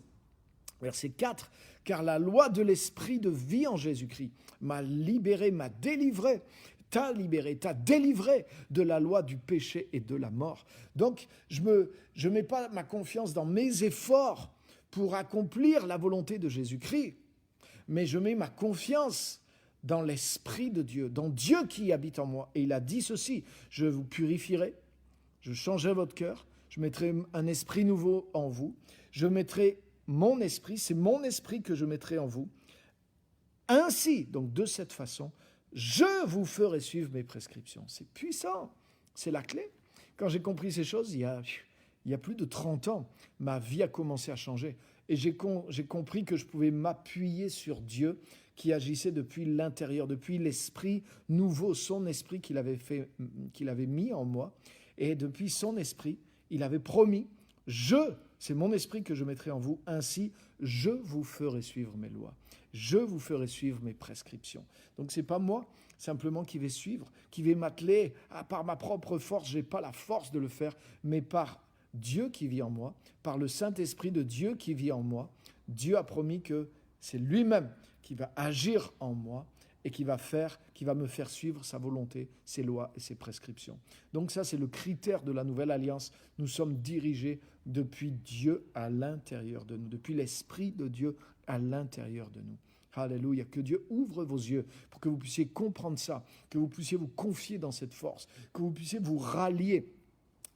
verset 4, « Car la loi de l'esprit de vie en Jésus-Christ m'a libéré, m'a délivré. » T'a libéré, t'a délivré de la loi du péché et de la mort. Donc, je mets pas ma confiance dans mes efforts pour accomplir la volonté de Jésus-Christ, mais je mets ma confiance dans l'Esprit de Dieu, dans Dieu qui habite en moi. Et il a dit ceci, je vous purifierai, je changerai votre cœur, je mettrai un esprit nouveau en vous, je mettrai mon esprit, c'est mon esprit que je mettrai en vous. Ainsi, donc de cette façon, je vous ferai suivre mes prescriptions. C'est puissant, c'est la clé. Quand j'ai compris ces choses, il y a plus de 30 ans, ma vie a commencé à changer. Et j'ai compris que je pouvais m'appuyer sur Dieu qui agissait depuis l'intérieur, depuis l'esprit nouveau, son esprit qu'il avait mis en moi. Et depuis son esprit, il avait promis, je c'est mon esprit que je mettrai en vous, ainsi je vous ferai suivre mes lois. Je vous ferai suivre mes prescriptions. Donc c'est pas moi simplement qui vais suivre, qui vais m'atteler par ma propre force, j'ai pas la force de le faire, mais par Dieu qui vit en moi, par le Saint-Esprit de Dieu qui vit en moi. Dieu a promis que c'est lui-même qui va agir en moi et qui va me faire suivre sa volonté, ses lois et ses prescriptions. Donc ça, c'est le critère de la nouvelle alliance. Nous sommes dirigés depuis Dieu à l'intérieur de nous, depuis l'Esprit de Dieu à l'intérieur de nous. Alléluia, que Dieu ouvre vos yeux pour que vous puissiez comprendre ça, que vous puissiez vous confier dans cette force, que vous puissiez vous rallier.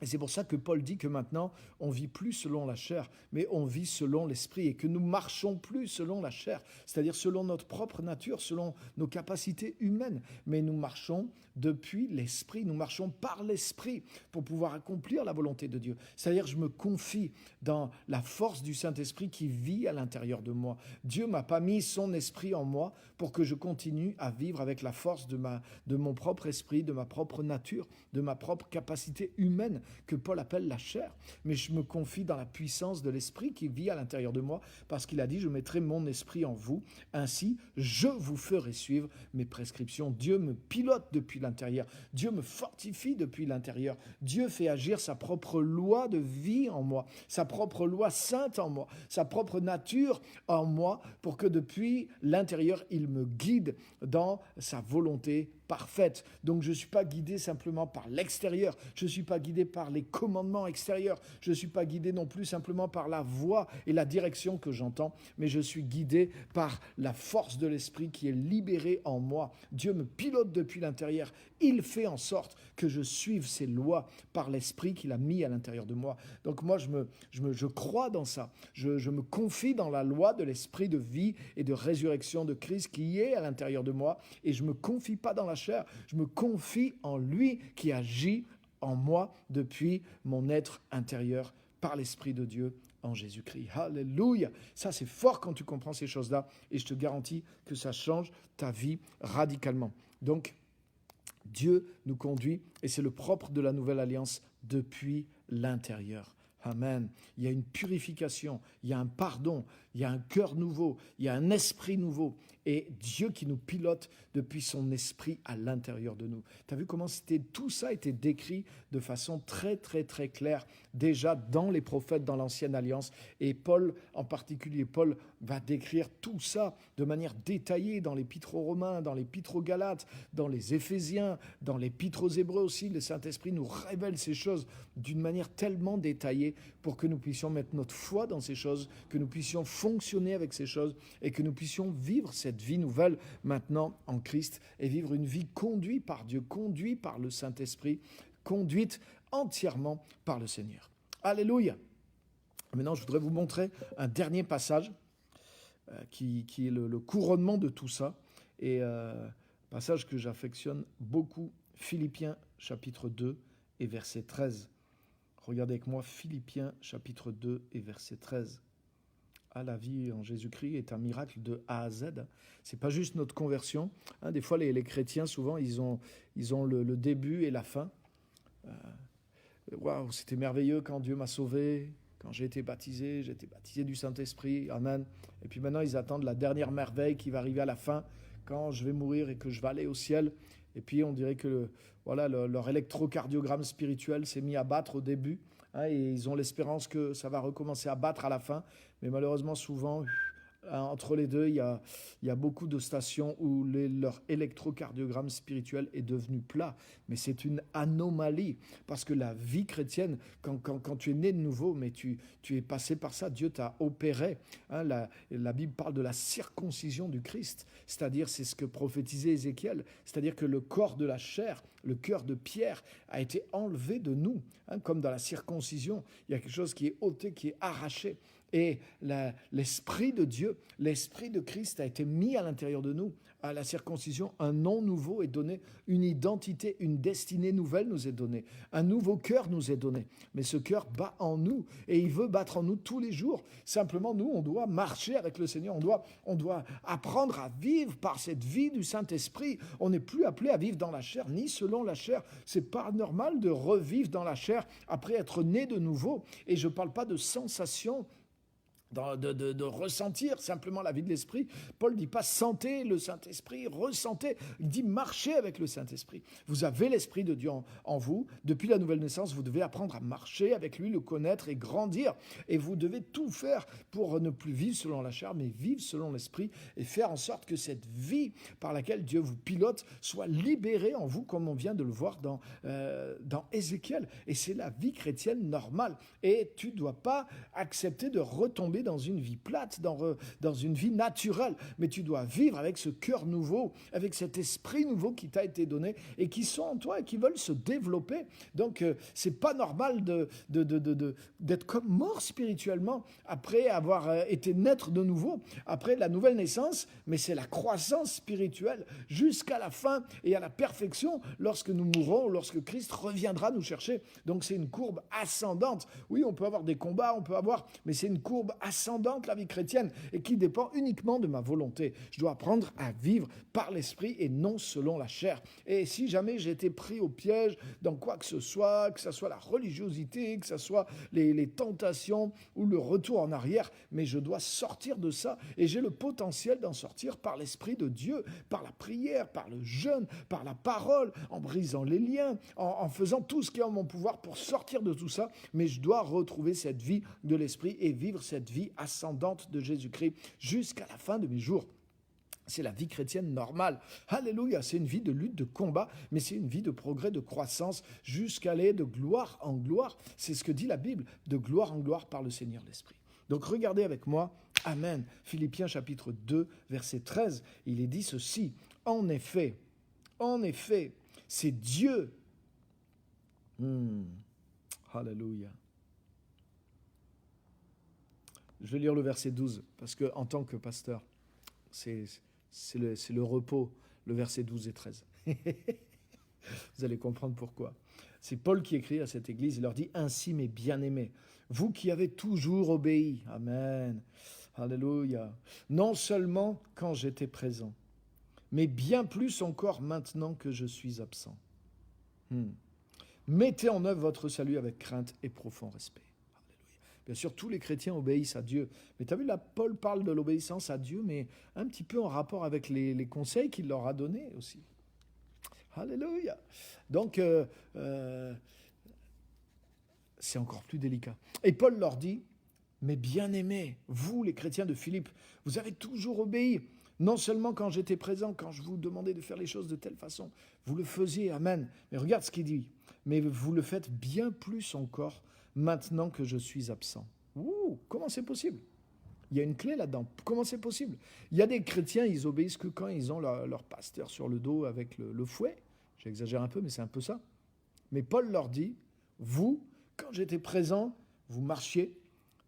Et c'est pour ça que Paul dit que maintenant, on ne vit plus selon la chair, mais on vit selon l'esprit et que nous marchons plus selon la chair, c'est-à-dire selon notre propre nature, selon nos capacités humaines, mais nous marchons depuis l'esprit, nous marchons par l'esprit pour pouvoir accomplir la volonté de Dieu. C'est-à-dire je me confie dans la force du Saint-Esprit qui vit à l'intérieur de moi. Dieu ne m'a pas mis son esprit en moi pour que je continue à vivre avec la force de mon propre esprit, de ma propre nature, de ma propre capacité humaine, que Paul appelle la chair, mais je me confie dans la puissance de l'esprit qui vit à l'intérieur de moi, parce qu'il a dit, je mettrai mon esprit en vous, ainsi je vous ferai suivre mes prescriptions. Dieu me pilote depuis l'intérieur, Dieu me fortifie depuis l'intérieur, Dieu fait agir sa propre loi de vie en moi, sa propre loi sainte en moi, sa propre nature en moi, pour que depuis l'intérieur, il me guide dans sa volonté parfaite. Donc je ne suis pas guidé simplement par l'extérieur, je ne suis pas guidé par les commandements extérieurs, je ne suis pas guidé non plus simplement par la voix et la direction que j'entends, mais je suis guidé par la force de l'esprit qui est libérée en moi. Dieu me pilote depuis l'intérieur, il fait en sorte que je suive ses lois par l'esprit qu'il a mis à l'intérieur de moi. Donc moi je crois dans ça, je me confie dans la loi de l'esprit de vie et de résurrection de Christ qui est à l'intérieur de moi, et je ne me confie pas dans la chair, je me confie en lui qui agit en moi depuis mon être intérieur par l'Esprit de Dieu en Jésus-Christ. Alléluia! Ça, c'est fort quand tu comprends ces choses-là, et je te garantis que ça change ta vie radicalement. Donc, Dieu nous conduit, et c'est le propre de la nouvelle alliance depuis l'intérieur. Amen. Il y a une purification, il y a un pardon, il y a un cœur nouveau, il y a un esprit nouveau. Et Dieu qui nous pilote depuis son esprit à l'intérieur de nous. Tu as vu comment tout ça était décrit de façon très, très, très claire déjà dans les prophètes, dans l'Ancienne Alliance. Et Paul, en particulier, Paul va décrire tout ça de manière détaillée dans l'Épître aux Romains, dans l'Épître aux Galates, dans les Éphésiens, dans l'Épître aux Hébreux aussi. Le Saint-Esprit nous révèle ces choses d'une manière tellement détaillée pour que nous puissions mettre notre foi dans ces choses, que nous puissions fonctionner avec ces choses et que nous puissions vivre cette vie nouvelle maintenant en Christ et vivre une vie conduite par Dieu, conduite par le Saint-Esprit, conduite entièrement par le Seigneur. Alléluia! Maintenant, je voudrais vous montrer un dernier passage qui est le couronnement de tout ça, et passage que j'affectionne beaucoup, Philippiens chapitre 2 et verset 13. Regardez avec moi, Philippiens chapitre 2 et verset 13. La vie en Jésus-Christ est un miracle de A à Z. C'est pas juste notre conversion. Des fois, les chrétiens, souvent, ils ont le début et la fin. Waouh, c'était merveilleux quand Dieu m'a sauvé, quand j'ai été baptisé du Saint-Esprit, amen. Et puis maintenant, ils attendent la dernière merveille qui va arriver à la fin, quand je vais mourir et que je vais aller au ciel. Et puis on dirait que leur électrocardiogramme spirituel s'est mis à battre au début, et ils ont l'espérance que ça va recommencer à battre à la fin. Mais malheureusement, souvent, entre les deux, il y a beaucoup de stations où leur électrocardiogramme spirituel est devenu plat. Mais c'est une anomalie, parce que la vie chrétienne, quand tu es né de nouveau, mais tu es passé par ça, Dieu t'a opéré. La Bible parle de la circoncision du Christ, c'est-à-dire, c'est ce que prophétisait Ézéchiel, c'est-à-dire que le corps de la chair, le cœur de pierre a été enlevé de nous, comme dans la circoncision, il y a quelque chose qui est ôté, qui est arraché. Et l'Esprit de Dieu, l'Esprit de Christ a été mis à l'intérieur de nous. À la circoncision, un nom nouveau est donné, une identité, une destinée nouvelle nous est donnée, un nouveau cœur nous est donné. Mais ce cœur bat en nous et il veut battre en nous tous les jours. Simplement, nous, on doit marcher avec le Seigneur, on doit apprendre à vivre par cette vie du Saint-Esprit. On n'est plus appelé à vivre dans la chair, ni selon la chair. C'est pas normal de revivre dans la chair après être né de nouveau. Et je ne parle pas de sensation, de ressentir simplement la vie de l'Esprit. Paul ne dit pas sentez le Saint-Esprit, ressentez. Il dit marchez avec le Saint-Esprit. Vous avez l'Esprit de Dieu en vous. Depuis la nouvelle naissance, vous devez apprendre à marcher avec lui, le connaître et grandir. Et vous devez tout faire pour ne plus vivre selon la chair, mais vivre selon l'Esprit et faire en sorte que cette vie par laquelle Dieu vous pilote soit libérée en vous, comme on vient de le voir dans Ézéchiel. Et c'est la vie chrétienne normale. Et tu ne dois pas accepter de retomber dans une vie plate, dans une vie naturelle, mais tu dois vivre avec ce cœur nouveau, avec cet esprit nouveau qui t'a été donné et qui sont en toi et qui veulent se développer. Donc, c'est pas normal d'être comme mort spirituellement après avoir été naître de nouveau, après la nouvelle naissance, mais c'est la croissance spirituelle jusqu'à la fin et à la perfection lorsque nous mourrons, lorsque Christ reviendra nous chercher. Donc, c'est une courbe ascendante. Oui, on peut avoir des combats, mais c'est une courbe ascendante, la vie chrétienne, et qui dépend uniquement de ma volonté. Je dois apprendre à vivre par l'esprit et non selon la chair. Et si jamais j'ai été pris au piège dans quoi que ce soit la religiosité, que ce soit les tentations ou le retour en arrière, mais je dois sortir de ça et j'ai le potentiel d'en sortir par l'Esprit de Dieu, par la prière, par le jeûne, par la parole, en brisant les liens, en faisant tout ce qui est en mon pouvoir pour sortir de tout ça, mais je dois retrouver cette vie de l'Esprit et vivre cette vie ascendante de Jésus-Christ jusqu'à la fin de mes jours. C'est la vie chrétienne normale. Alléluia, c'est une vie de lutte, de combat, mais c'est une vie de progrès, de croissance, jusqu'à aller de gloire en gloire. C'est ce que dit la Bible, de gloire en gloire par le Seigneur l'Esprit. Donc regardez avec moi, Amen, Philippiens chapitre 2, verset 13, il est dit ceci, en effet, c'est Dieu. Alléluia. Je vais lire le verset 12, parce qu'en tant que pasteur, c'est le repos, le verset 12 et 13. Vous allez comprendre pourquoi. C'est Paul qui écrit à cette église, il leur dit « Ainsi, mes bien-aimés, vous qui avez toujours obéi, Amen, Alléluia, non seulement quand j'étais présent, mais bien plus encore maintenant que je suis absent. Mettez en œuvre votre salut avec crainte et profond respect. » Bien sûr, tous les chrétiens obéissent à Dieu. Mais tu as vu, là, Paul parle de l'obéissance à Dieu, mais un petit peu en rapport avec les conseils qu'il leur a donnés aussi. Alléluia. Donc, c'est encore plus délicat. Et Paul leur dit, mais bien-aimés, vous, les chrétiens de Philippe, vous avez toujours obéi. Non seulement quand j'étais présent, quand je vous demandais de faire les choses de telle façon, vous le faisiez, amen. Mais regarde ce qu'il dit. Mais vous le faites bien plus encore maintenant que je suis absent. Comment c'est possible? Il y a une clé là-dedans. Comment c'est possible? Il y a des chrétiens, ils obéissent que quand ils ont leur pasteur sur le dos avec le fouet. J'exagère un peu, mais c'est un peu ça. Mais Paul leur dit, vous, quand j'étais présent, vous marchiez,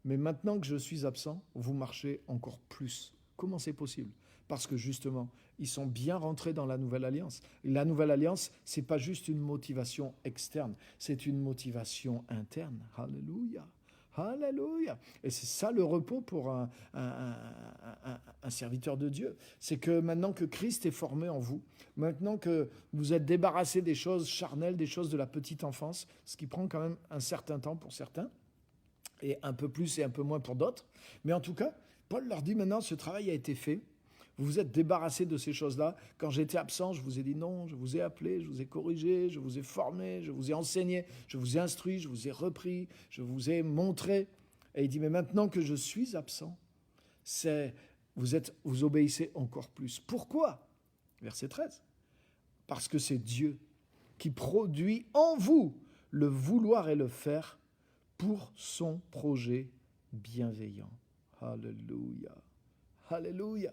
mais maintenant que je suis absent, vous marchez encore plus. Comment c'est possible? Parce que justement, ils sont bien rentrés dans la Nouvelle Alliance. La Nouvelle Alliance, ce n'est pas juste une motivation externe, c'est une motivation interne. Alléluia. Alléluia. Et c'est ça le repos pour un serviteur de Dieu. C'est que maintenant que Christ est formé en vous, maintenant que vous êtes débarrassé des choses charnelles, des choses de la petite enfance, ce qui prend quand même un certain temps pour certains, et un peu plus et un peu moins pour d'autres. Mais en tout cas, Paul leur dit maintenant, ce travail a été fait. Vous vous êtes débarrassé de ces choses-là. Quand j'étais absent, je vous ai dit non, je vous ai appelé, je vous ai corrigé, je vous ai formé, je vous ai enseigné, je vous ai instruit, je vous ai repris, je vous ai montré. Et il dit, mais maintenant que je suis absent, vous obéissez encore plus. Pourquoi? Verset 13. Parce que c'est Dieu qui produit en vous le vouloir et le faire pour son projet bienveillant. Alléluia. Alléluia.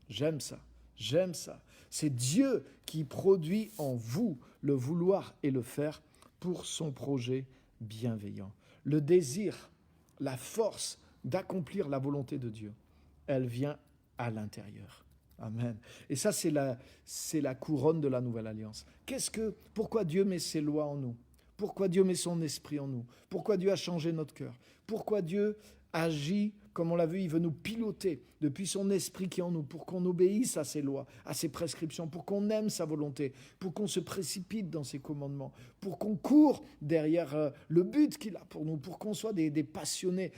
J'aime ça, j'aime ça. C'est Dieu qui produit en vous le vouloir et le faire pour son projet bienveillant. Le désir, la force d'accomplir la volonté de Dieu, elle vient à l'intérieur. Amen. Et ça, c'est la couronne de la nouvelle alliance. Pourquoi Dieu met ses lois en nous? Pourquoi Dieu met son esprit en nous? Pourquoi Dieu a changé notre cœur? Pourquoi Dieu agit, comme on l'a vu, il veut nous piloter depuis son esprit qui est en nous, pour qu'on obéisse à ses lois, à ses prescriptions, pour qu'on aime sa volonté, pour qu'on se précipite dans ses commandements, pour qu'on court derrière le but qu'il a pour nous, pour qu'on soit des passionnés.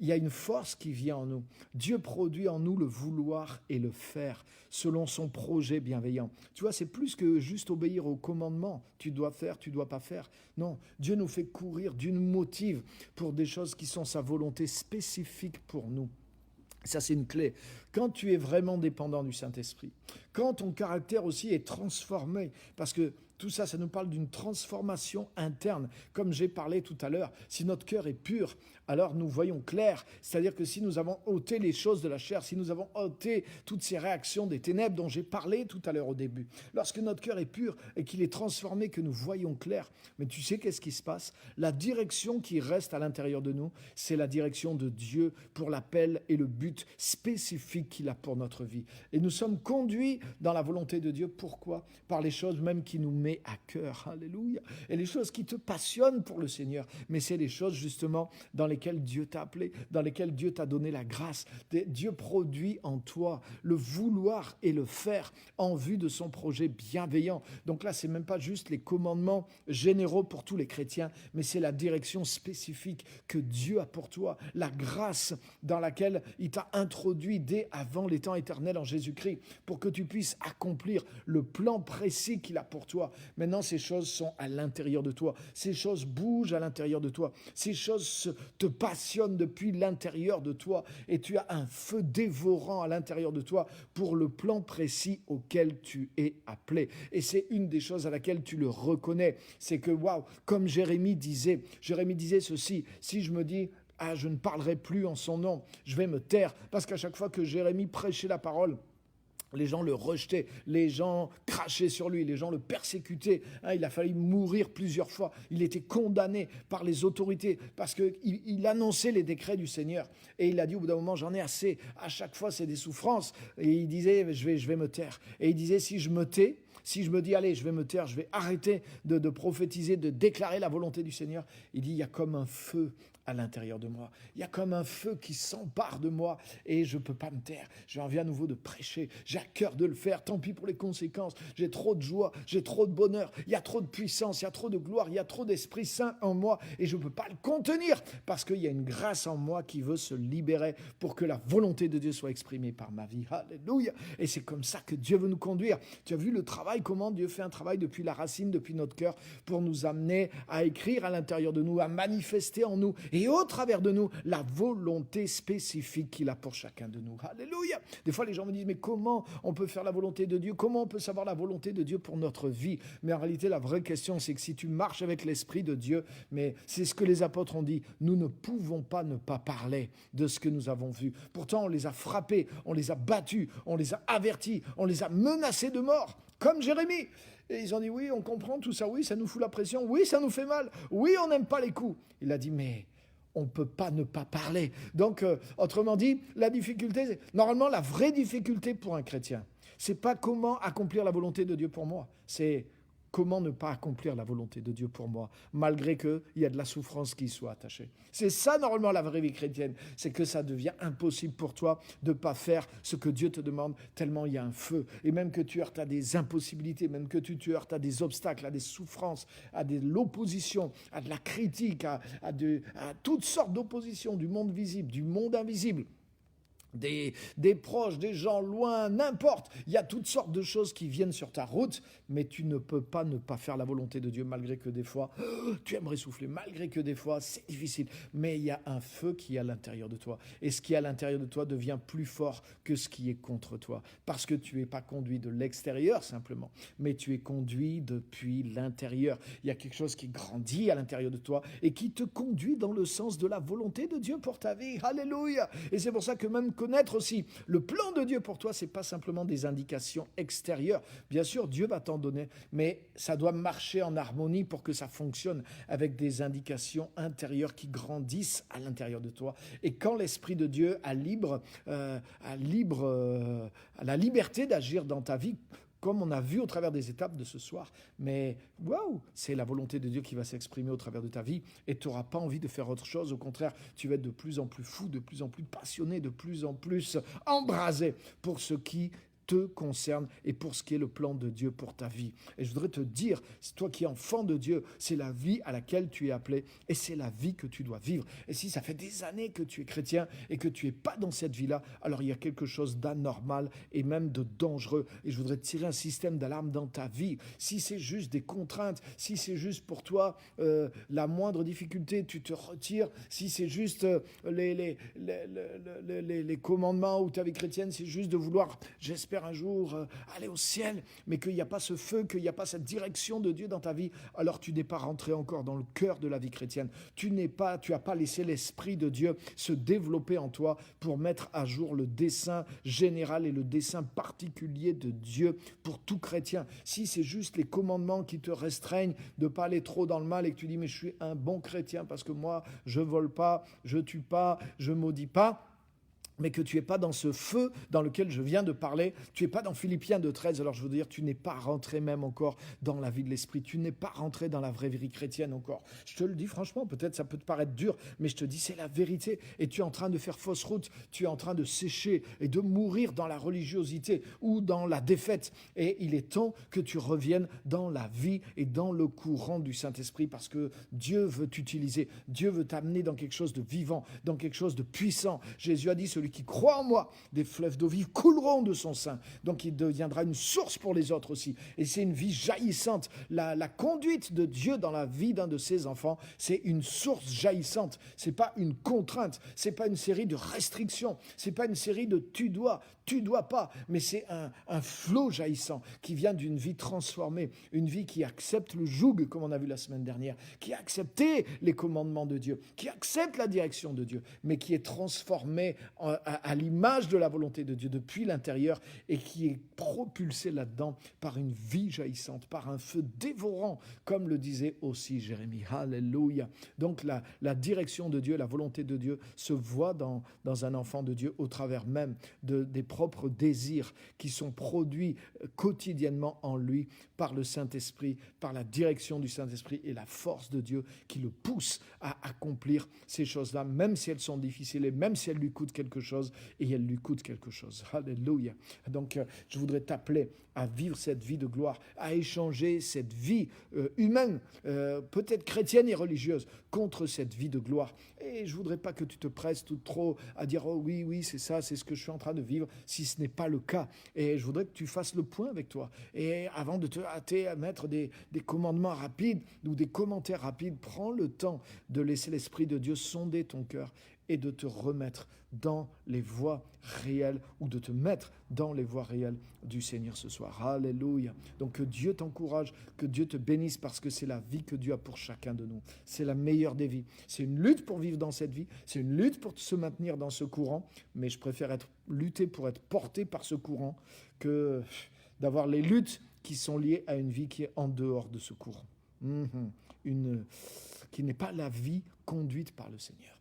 Il y a une force qui vient en nous. Dieu produit en nous le vouloir et le faire selon son projet bienveillant. Tu vois, c'est plus que juste obéir aux commandements. Tu dois faire, tu dois pas faire. Non, Dieu nous fait courir, Dieu nous motive pour des choses qui sont sa volonté spécifique pour nous. Ça, c'est une clé. Quand tu es vraiment dépendant du Saint-Esprit, quand ton caractère aussi est transformé, parce que tout ça, ça nous parle d'une transformation interne. Comme j'ai parlé tout à l'heure, si notre cœur est pur, alors nous voyons clair. C'est-à-dire que si nous avons ôté les choses de la chair, si nous avons ôté toutes ces réactions des ténèbres dont j'ai parlé tout à l'heure au début, lorsque notre cœur est pur et qu'il est transformé, que nous voyons clair, mais tu sais qu'est-ce qui se passe? La direction qui reste à l'intérieur de nous, c'est la direction de Dieu pour l'appel et le but spécifique qu'il a pour notre vie. Et nous sommes conduits dans la volonté de Dieu. Pourquoi? Par les choses même qui nous met à cœur. Alléluia. Et les choses qui te passionnent pour le Seigneur. Mais c'est les choses justement dans lesquelles Dieu t'a appelé, dans lesquelles Dieu t'a donné la grâce. Dieu produit en toi le vouloir et le faire en vue de son projet bienveillant. Donc là, c'est même pas juste les commandements généraux pour tous les chrétiens, mais c'est la direction spécifique que Dieu a pour toi, la grâce dans laquelle il t'a introduit dès avant les temps éternels en Jésus-Christ, pour que tu puisses accomplir le plan précis qu'il a pour toi. Maintenant, ces choses sont à l'intérieur de toi. Ces choses bougent à l'intérieur de toi. Ces choses te passionnent depuis l'intérieur de toi. Et tu as un feu dévorant à l'intérieur de toi pour le plan précis auquel tu es appelé. Et c'est une des choses à laquelle tu le reconnais. C'est que, waouh, comme Jérémie disait ceci, si je me dis, je ne parlerai plus en son nom, je vais me taire. Parce qu'à chaque fois que Jérémie prêchait la parole, les gens le rejetaient, les gens crachaient sur lui, les gens le persécutaient. Il a fallu mourir plusieurs fois. Il était condamné par les autorités parce qu'il annonçait les décrets du Seigneur. Et il a dit au bout d'un moment, j'en ai assez. À chaque fois, c'est des souffrances. Et il disait, je vais me taire. Et il disait, si je me tais, si je me dis, allez, je vais me taire, je vais arrêter de prophétiser, de déclarer la volonté du Seigneur. Il dit, il y a comme un feu à l'intérieur de moi. Il y a comme un feu qui s'empare de moi et je ne peux pas me taire. J'ai envie à nouveau de prêcher. J'ai à cœur de le faire. Tant pis pour les conséquences. J'ai trop de joie, j'ai trop de bonheur. Il y a trop de puissance, il y a trop de gloire, il y a trop d'Esprit Saint en moi et je ne peux pas le contenir parce qu'il y a une grâce en moi qui veut se libérer pour que la volonté de Dieu soit exprimée par ma vie. Alléluia. Et c'est comme ça que Dieu veut nous conduire. Tu as vu le travail, comment Dieu fait un travail depuis la racine, depuis notre cœur pour nous amener à écrire à l'intérieur de nous, à manifester en nous et au travers de nous, la volonté spécifique qu'il a pour chacun de nous. Alléluia. Des fois, les gens me disent, mais comment on peut faire la volonté de Dieu? Comment on peut savoir la volonté de Dieu pour notre vie? Mais en réalité, la vraie question, c'est que si tu marches avec l'Esprit de Dieu, mais c'est ce que les apôtres ont dit, nous ne pouvons pas ne pas parler de ce que nous avons vu. Pourtant, on les a frappés, on les a battus, on les a avertis, on les a menacés de mort, comme Jérémie. Et ils ont dit, oui, on comprend tout ça, oui, ça nous fout la pression, oui, ça nous fait mal, oui, on n'aime pas les coups. Il a dit, mais on ne peut pas ne pas parler. Donc, autrement dit, la difficulté, normalement, la vraie difficulté pour un chrétien, c'est pas comment accomplir la volonté de Dieu pour moi, c'est comment ne pas accomplir la volonté de Dieu pour moi, malgré qu'il y a de la souffrance qui y soit attachée. C'est ça, normalement, la vraie vie chrétienne. C'est que ça devient impossible pour toi de ne pas faire ce que Dieu te demande, tellement il y a un feu. Et même que tu heurtes à des impossibilités, même que tu heurtes à des obstacles, à des souffrances, à de l'opposition, à de la critique, à toutes sortes d'oppositions du monde visible, du monde invisible. Des proches, des gens loin, n'importe. Il y a toutes sortes de choses qui viennent sur ta route, mais tu ne peux pas ne pas faire la volonté de Dieu, malgré que des fois, tu aimerais souffler, malgré que des fois, c'est difficile. Mais il y a un feu qui est à l'intérieur de toi. Et ce qui est à l'intérieur de toi devient plus fort que ce qui est contre toi. Parce que tu n'es pas conduit de l'extérieur simplement, mais tu es conduit depuis l'intérieur. Il y a quelque chose qui grandit à l'intérieur de toi et qui te conduit dans le sens de la volonté de Dieu pour ta vie. Alléluia! Et c'est pour ça que même connaître aussi le plan de Dieu pour toi, ce n'est pas simplement des indications extérieures. Bien sûr, Dieu va t'en donner, mais ça doit marcher en harmonie pour que ça fonctionne avec des indications intérieures qui grandissent à l'intérieur de toi. Et quand l'Esprit de Dieu a la liberté d'agir dans ta vie, comme on a vu au travers des étapes de ce soir. Mais waouh, c'est la volonté de Dieu qui va s'exprimer au travers de ta vie et tu n'auras pas envie de faire autre chose. Au contraire, tu vas être de plus en plus fou, de plus en plus passionné, de plus en plus embrasé pour ce qui te concerne et pour ce qui est le plan de Dieu pour ta vie. Et je voudrais te dire, c'est toi qui es enfant de Dieu, c'est la vie à laquelle tu es appelé et c'est la vie que tu dois vivre. Et si ça fait des années que tu es chrétien et que tu n'es pas dans cette vie-là, alors il y a quelque chose d'anormal et même de dangereux. Et je voudrais tirer un système d'alarme dans ta vie. Si c'est juste des contraintes, si c'est juste pour toi la moindre difficulté, tu te retires. Si c'est juste les commandements ou ta vie chrétienne, c'est juste de vouloir, j'espère, un jour aller au ciel, mais qu'il n'y a pas ce feu, qu'il n'y a pas cette direction de Dieu dans ta vie, alors tu n'es pas rentré encore dans le cœur de la vie chrétienne. Tu n'as pas laissé l'Esprit de Dieu se développer en toi pour mettre à jour le dessein général et le dessein particulier de Dieu pour tout chrétien. Si c'est juste les commandements qui te restreignent de ne pas aller trop dans le mal et que tu dis mais je suis un bon chrétien parce que moi je vole pas, je tue pas, je maudis pas, mais que tu n'es pas dans ce feu dans lequel je viens de parler, tu n'es pas dans Philippiens 2,13, alors je veux dire, tu n'es pas rentré même encore dans la vie de l'esprit, tu n'es pas rentré dans la vraie vie chrétienne encore. Je te le dis franchement, peut-être ça peut te paraître dur, mais je te dis c'est la vérité, et tu es en train de faire fausse route, tu es en train de sécher et de mourir dans la religiosité ou dans la défaite, et il est temps que tu reviennes dans la vie et dans le courant du Saint-Esprit, parce que Dieu veut t'utiliser, Dieu veut t'amener dans quelque chose de vivant, dans quelque chose de puissant. Jésus a dit, celui qui croit en moi, des fleuves d'eau vive couleront de son sein. Donc il deviendra une source pour les autres aussi. Et c'est une vie jaillissante. La conduite de Dieu dans la vie d'un de ses enfants, c'est une source jaillissante. C'est pas une contrainte. C'est pas une série de restrictions. C'est pas une série de tu dois pas. Mais c'est un flot jaillissant qui vient d'une vie transformée. Une vie qui accepte le joug, comme on a vu la semaine dernière, qui a accepté les commandements de Dieu, qui accepte la direction de Dieu, mais qui est transformée à l'image de la volonté de Dieu depuis l'intérieur et qui est propulsé là-dedans par une vie jaillissante, par un feu dévorant, comme le disait aussi Jérémie. Alléluia. Donc la direction de Dieu, la volonté de Dieu se voit dans un enfant de Dieu au travers même des propres désirs qui sont produits quotidiennement en lui par le Saint-Esprit, par la direction du Saint-Esprit et la force de Dieu qui le pousse à accomplir ces choses-là, même si elles sont difficiles et même si elles lui coûtent quelque chose, et elle lui coûte quelque chose. Alléluia. Donc, je voudrais t'appeler à vivre cette vie de gloire, à échanger cette vie humaine, peut-être chrétienne et religieuse, contre cette vie de gloire. Et je voudrais pas que tu te presses tout trop à dire « Oh oui, c'est ça, c'est ce que je suis en train de vivre », si ce n'est pas le cas. Et je voudrais que tu fasses le point avec toi. Et avant de te hâter à mettre des commandements rapides ou des commentaires rapides, prends le temps de laisser l'Esprit de Dieu sonder ton cœur et de te remettre dans les voies réelles ou de te mettre dans les voies réelles du Seigneur ce soir. Alléluia. Donc que Dieu t'encourage, que Dieu te bénisse parce que c'est la vie que Dieu a pour chacun de nous. C'est la meilleure des vies. C'est une lutte pour vivre dans cette vie, c'est une lutte pour se maintenir dans ce courant, mais je préfère lutter pour être porté par ce courant que d'avoir les luttes qui sont liées à une vie qui est en dehors de ce courant. Qui n'est pas la vie conduite par le Seigneur.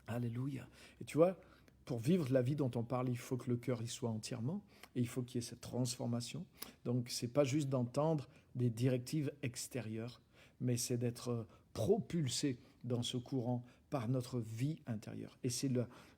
Alléluia. Et tu vois, pour vivre la vie dont on parle, il faut que le cœur y soit entièrement et il faut qu'il y ait cette transformation. Donc, ce n'est pas juste d'entendre des directives extérieures, mais c'est d'être propulsé dans ce courant par notre vie intérieure. Et c'est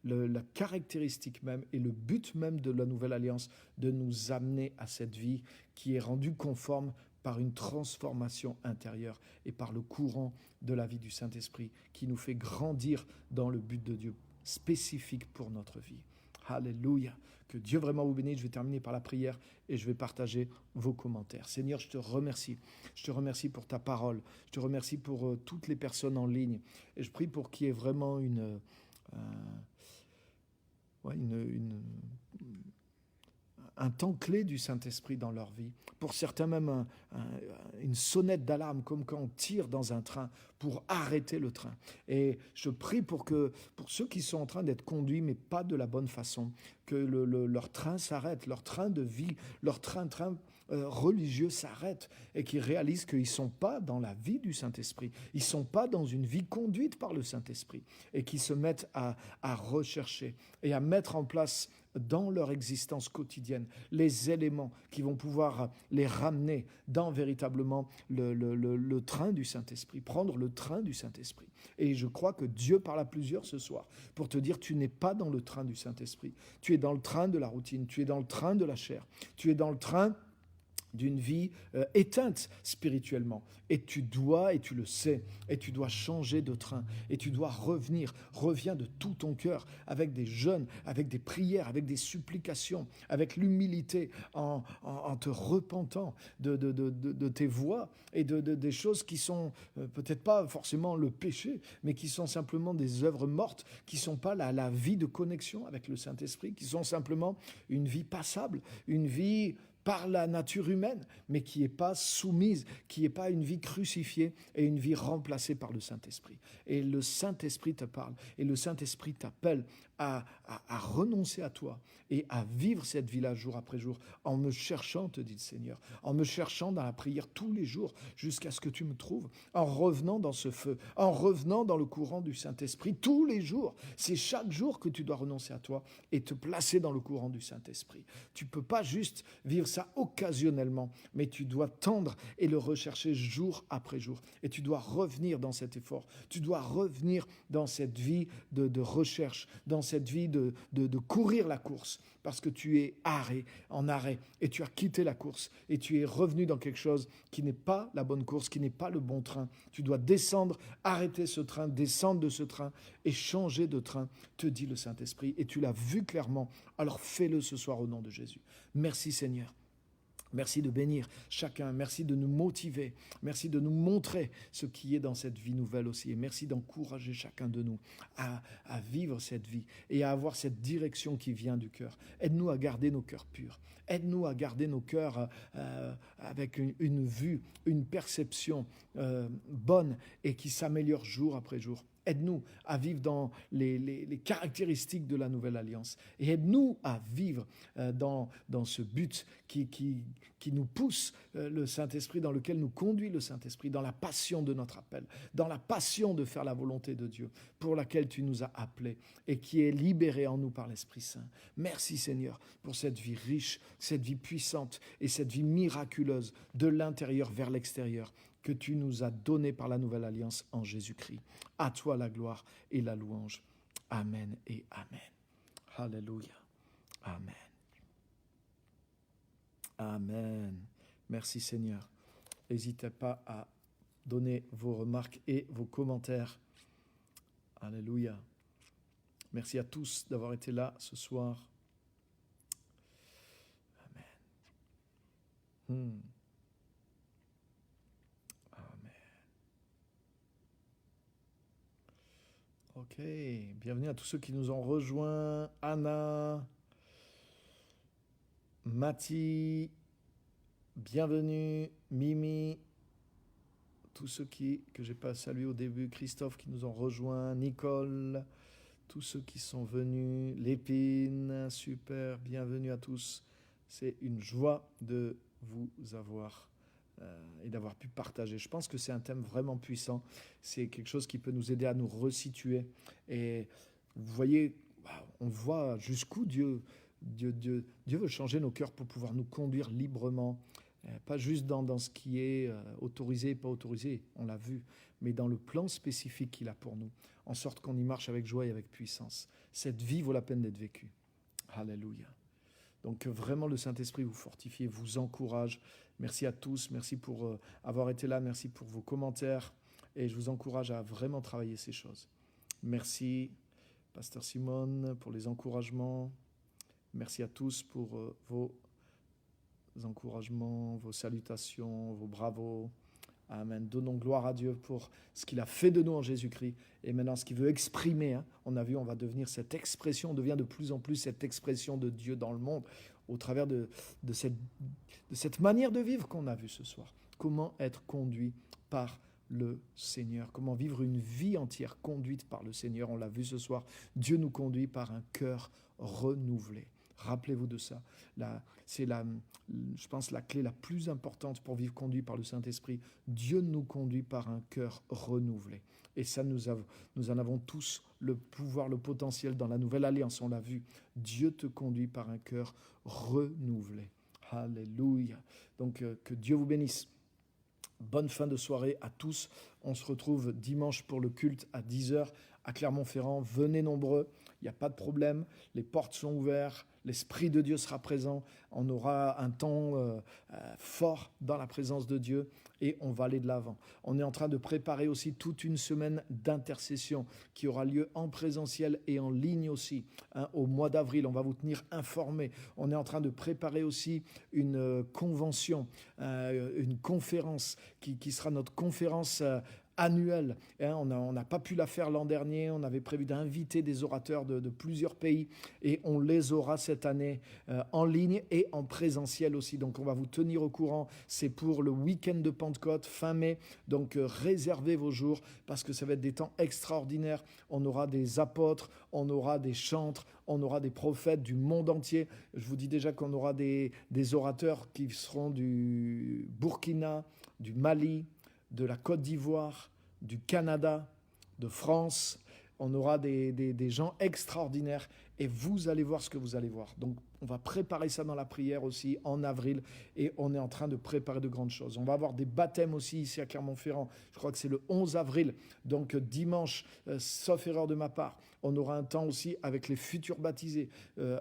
la caractéristique même et le but même de la Nouvelle Alliance de nous amener à cette vie qui est rendue conforme par une transformation intérieure et par le courant de la vie du Saint-Esprit qui nous fait grandir dans le but de Dieu spécifique pour notre vie. Alléluia. Que Dieu vraiment vous bénisse. Je vais terminer par la prière et je vais partager vos commentaires. Seigneur, je te remercie. Je te remercie pour ta parole. Je te remercie pour toutes les personnes en ligne. Et je prie pour qu'il y ait vraiment un temps clé du Saint-Esprit dans leur vie. Pour certains même une sonnette d'alarme, comme quand on tire dans un train pour arrêter le train. Et je prie pour ceux qui sont en train d'être conduits, mais pas de la bonne façon, que leur train s'arrête, leur train de vie, leur train religieux s'arrête et qu'ils réalisent qu'ils ne sont pas dans la vie du Saint-Esprit, ils ne sont pas dans une vie conduite par le Saint-Esprit et qu'ils se mettent à rechercher et à mettre en place dans leur existence quotidienne les éléments qui vont pouvoir les ramener dans véritablement le train du Saint-Esprit, prendre le train du Saint-Esprit. Et je crois que Dieu parle à plusieurs ce soir pour te dire tu n'es pas dans le train du Saint-Esprit, tu es dans le train de la routine, tu es dans le train de la chair, tu es dans le train d'une vie éteinte spirituellement. Et tu dois, et tu le sais, et tu dois changer de train, et tu dois reviens de tout ton cœur, avec des jeûnes, avec des prières, avec des supplications, avec l'humilité, en te repentant de tes voies et des choses qui sont peut-être pas forcément le péché, mais qui sont simplement des œuvres mortes, qui sont pas la vie de connexion avec le Saint-Esprit, qui sont simplement une vie passable, une vie par la nature humaine, mais qui n'est pas soumise, qui n'est pas une vie crucifiée et une vie remplacée par le Saint-Esprit. Et le Saint-Esprit te parle, et le Saint-Esprit t'appelle à renoncer à toi et à vivre cette vie-là jour après jour, en me cherchant, te dit le Seigneur, en me cherchant dans la prière tous les jours, jusqu'à ce que tu me trouves, en revenant dans ce feu, en revenant dans le courant du Saint-Esprit tous les jours. C'est chaque jour que tu dois renoncer à toi et te placer dans le courant du Saint-Esprit. Tu ne peux pas juste vivre ça occasionnellement, mais tu dois tendre et le rechercher jour après jour. Et tu dois revenir dans cet effort, tu dois revenir dans cette vie de recherche, dans cette vie de courir la course, parce que tu es en arrêt, et tu as quitté la course, et tu es revenu dans quelque chose qui n'est pas la bonne course, qui n'est pas le bon train. Tu dois descendre, arrêter ce train, descendre de ce train, et changer de train, te dit le Saint-Esprit, et tu l'as vu clairement, alors fais-le ce soir au nom de Jésus. Merci Seigneur. Merci de bénir chacun, merci de nous motiver, merci de nous montrer ce qui est dans cette vie nouvelle aussi. Et merci d'encourager chacun de nous à vivre cette vie et à avoir cette direction qui vient du cœur. Aide-nous à garder nos cœurs purs. Aide-nous à garder nos cœurs avec une vue, une perception bonne et qui s'améliore jour après jour. Aide-nous à vivre dans les caractéristiques de la nouvelle alliance. Et aide-nous à vivre dans ce but qui nous pousse, le Saint-Esprit, dans lequel nous conduit le Saint-Esprit, dans la passion de notre appel, dans la passion de faire la volonté de Dieu, pour laquelle tu nous as appelés et qui est libérée en nous par l'Esprit Saint. Merci Seigneur pour cette vie riche, cette vie puissante et cette vie miraculeuse de l'intérieur vers l'extérieur, que tu nous as donné par la nouvelle alliance en Jésus-Christ. À toi la gloire et la louange. Amen et Amen. Alléluia. Amen. Amen. Merci Seigneur. N'hésitez pas à donner vos remarques et vos commentaires. Alléluia. Merci à tous d'avoir été là ce soir. Amen. Ok, bienvenue à tous ceux qui nous ont rejoints. Anna, Mati, bienvenue. Mimi, tous ceux que j'ai pas salués au début. Christophe qui nous ont rejoints. Nicole, tous ceux qui sont venus. Lépine, super, bienvenue à tous. C'est une joie de vous avoir et d'avoir pu partager. Je pense que c'est un thème vraiment puissant. C'est quelque chose qui peut nous aider à nous resituer. Et vous voyez, on voit jusqu'où Dieu veut changer nos cœurs pour pouvoir nous conduire librement. Pas juste dans ce qui est autorisé et pas autorisé, on l'a vu, mais dans le plan spécifique qu'il a pour nous, en sorte qu'on y marche avec joie et avec puissance. Cette vie vaut la peine d'être vécue. Alléluia. Donc vraiment le Saint-Esprit vous fortifie, vous encourage. Merci à tous, merci pour avoir été là, merci pour vos commentaires et je vous encourage à vraiment travailler ces choses. Merci Pasteur Simone pour les encouragements. Merci à tous pour vos encouragements, vos salutations, vos bravos. Amen. Donnons gloire à Dieu pour ce qu'il a fait de nous en Jésus-Christ et maintenant ce qu'il veut exprimer. On a vu, on va devenir cette expression, on devient de plus en plus cette expression de Dieu dans le monde. au travers de cette manière de vivre qu'on a vue ce soir. Comment être conduit par le Seigneur, comment vivre une vie entière conduite par le Seigneur. On l'a vu ce soir, Dieu nous conduit par un cœur renouvelé. Rappelez-vous de ça. C'est je pense, la clé la plus importante pour vivre conduit par le Saint-Esprit. Dieu nous conduit par un cœur renouvelé. Et ça, nous en avons tous le pouvoir, le potentiel dans la nouvelle alliance. On l'a vu. Dieu te conduit par un cœur renouvelé. Alléluia. Donc, que Dieu vous bénisse. Bonne fin de soirée à tous. On se retrouve dimanche pour le culte à 10h à Clermont-Ferrand. Venez nombreux, il n'y a pas de problème. Les portes sont ouvertes, l'Esprit de Dieu sera présent. On aura un temps fort dans la présence de Dieu et on va aller de l'avant. On est en train de préparer aussi toute une semaine d'intercession qui aura lieu en présentiel et en ligne aussi. Au mois d'avril, on va vous tenir informés. On est en train de préparer aussi une convention, une conférence qui sera notre conférence annuelle. On n'a pas pu la faire l'an dernier. On avait prévu d'inviter des orateurs de plusieurs pays et on les aura cette année en ligne et en présentiel aussi. Donc on va vous tenir au courant. C'est pour le week-end de Pentecôte fin mai. Donc réservez vos jours parce que ça va être des temps extraordinaires. On aura des apôtres, on aura des chantres, on aura des prophètes du monde entier. Je vous dis déjà qu'on aura des orateurs qui seront du Burkina, du Mali, de la Côte d'Ivoire, du Canada, de France. On aura des gens extraordinaires et vous allez voir ce que vous allez voir. Donc, on va préparer ça dans la prière aussi en avril et on est en train de préparer de grandes choses. On va avoir des baptêmes aussi ici à Clermont-Ferrand. Je crois que c'est le 11 avril, donc dimanche, sauf erreur de ma part. On aura un temps aussi avec les futurs baptisés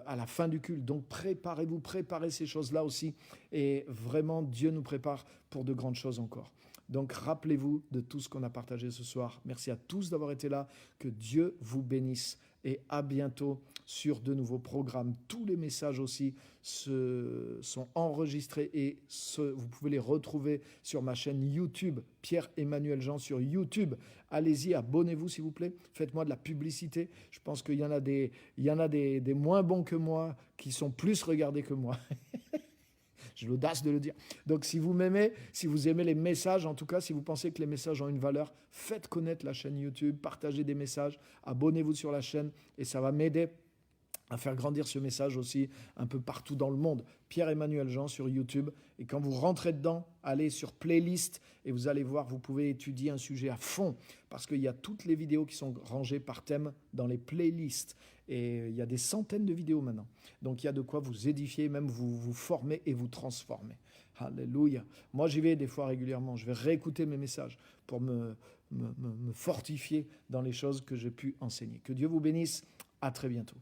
à la fin du culte. Donc, préparez-vous, préparez ces choses-là aussi. Et vraiment, Dieu nous prépare pour de grandes choses encore. Donc, rappelez-vous de tout ce qu'on a partagé ce soir. Merci à tous d'avoir été là. Que Dieu vous bénisse et à bientôt sur de nouveaux programmes. Tous les messages aussi sont enregistrés et vous pouvez les retrouver sur ma chaîne YouTube, Pierre-Emmanuel Jean sur YouTube. Allez-y, abonnez-vous s'il vous plaît. Faites-moi de la publicité. Je pense qu'il y en a des moins bons que moi qui sont plus regardés que moi. J'ai l'audace de le dire. Donc, si vous m'aimez, si vous aimez les messages, en tout cas, si vous pensez que les messages ont une valeur, faites connaître la chaîne YouTube, partagez des messages, abonnez-vous sur la chaîne et ça va m'aider à faire grandir ce message aussi un peu partout dans le monde. Pierre-Emmanuel Jean sur YouTube. Et quand vous rentrez dedans, allez sur playlist et vous allez voir, vous pouvez étudier un sujet à fond parce qu'il y a toutes les vidéos qui sont rangées par thème dans les playlists. Et il y a des centaines de vidéos maintenant. Donc il y a de quoi vous édifier, même vous former et vous transformer. Alléluia. Moi j'y vais des fois régulièrement. Je vais réécouter mes messages pour me fortifier dans les choses que j'ai pu enseigner. Que Dieu vous bénisse. À très bientôt.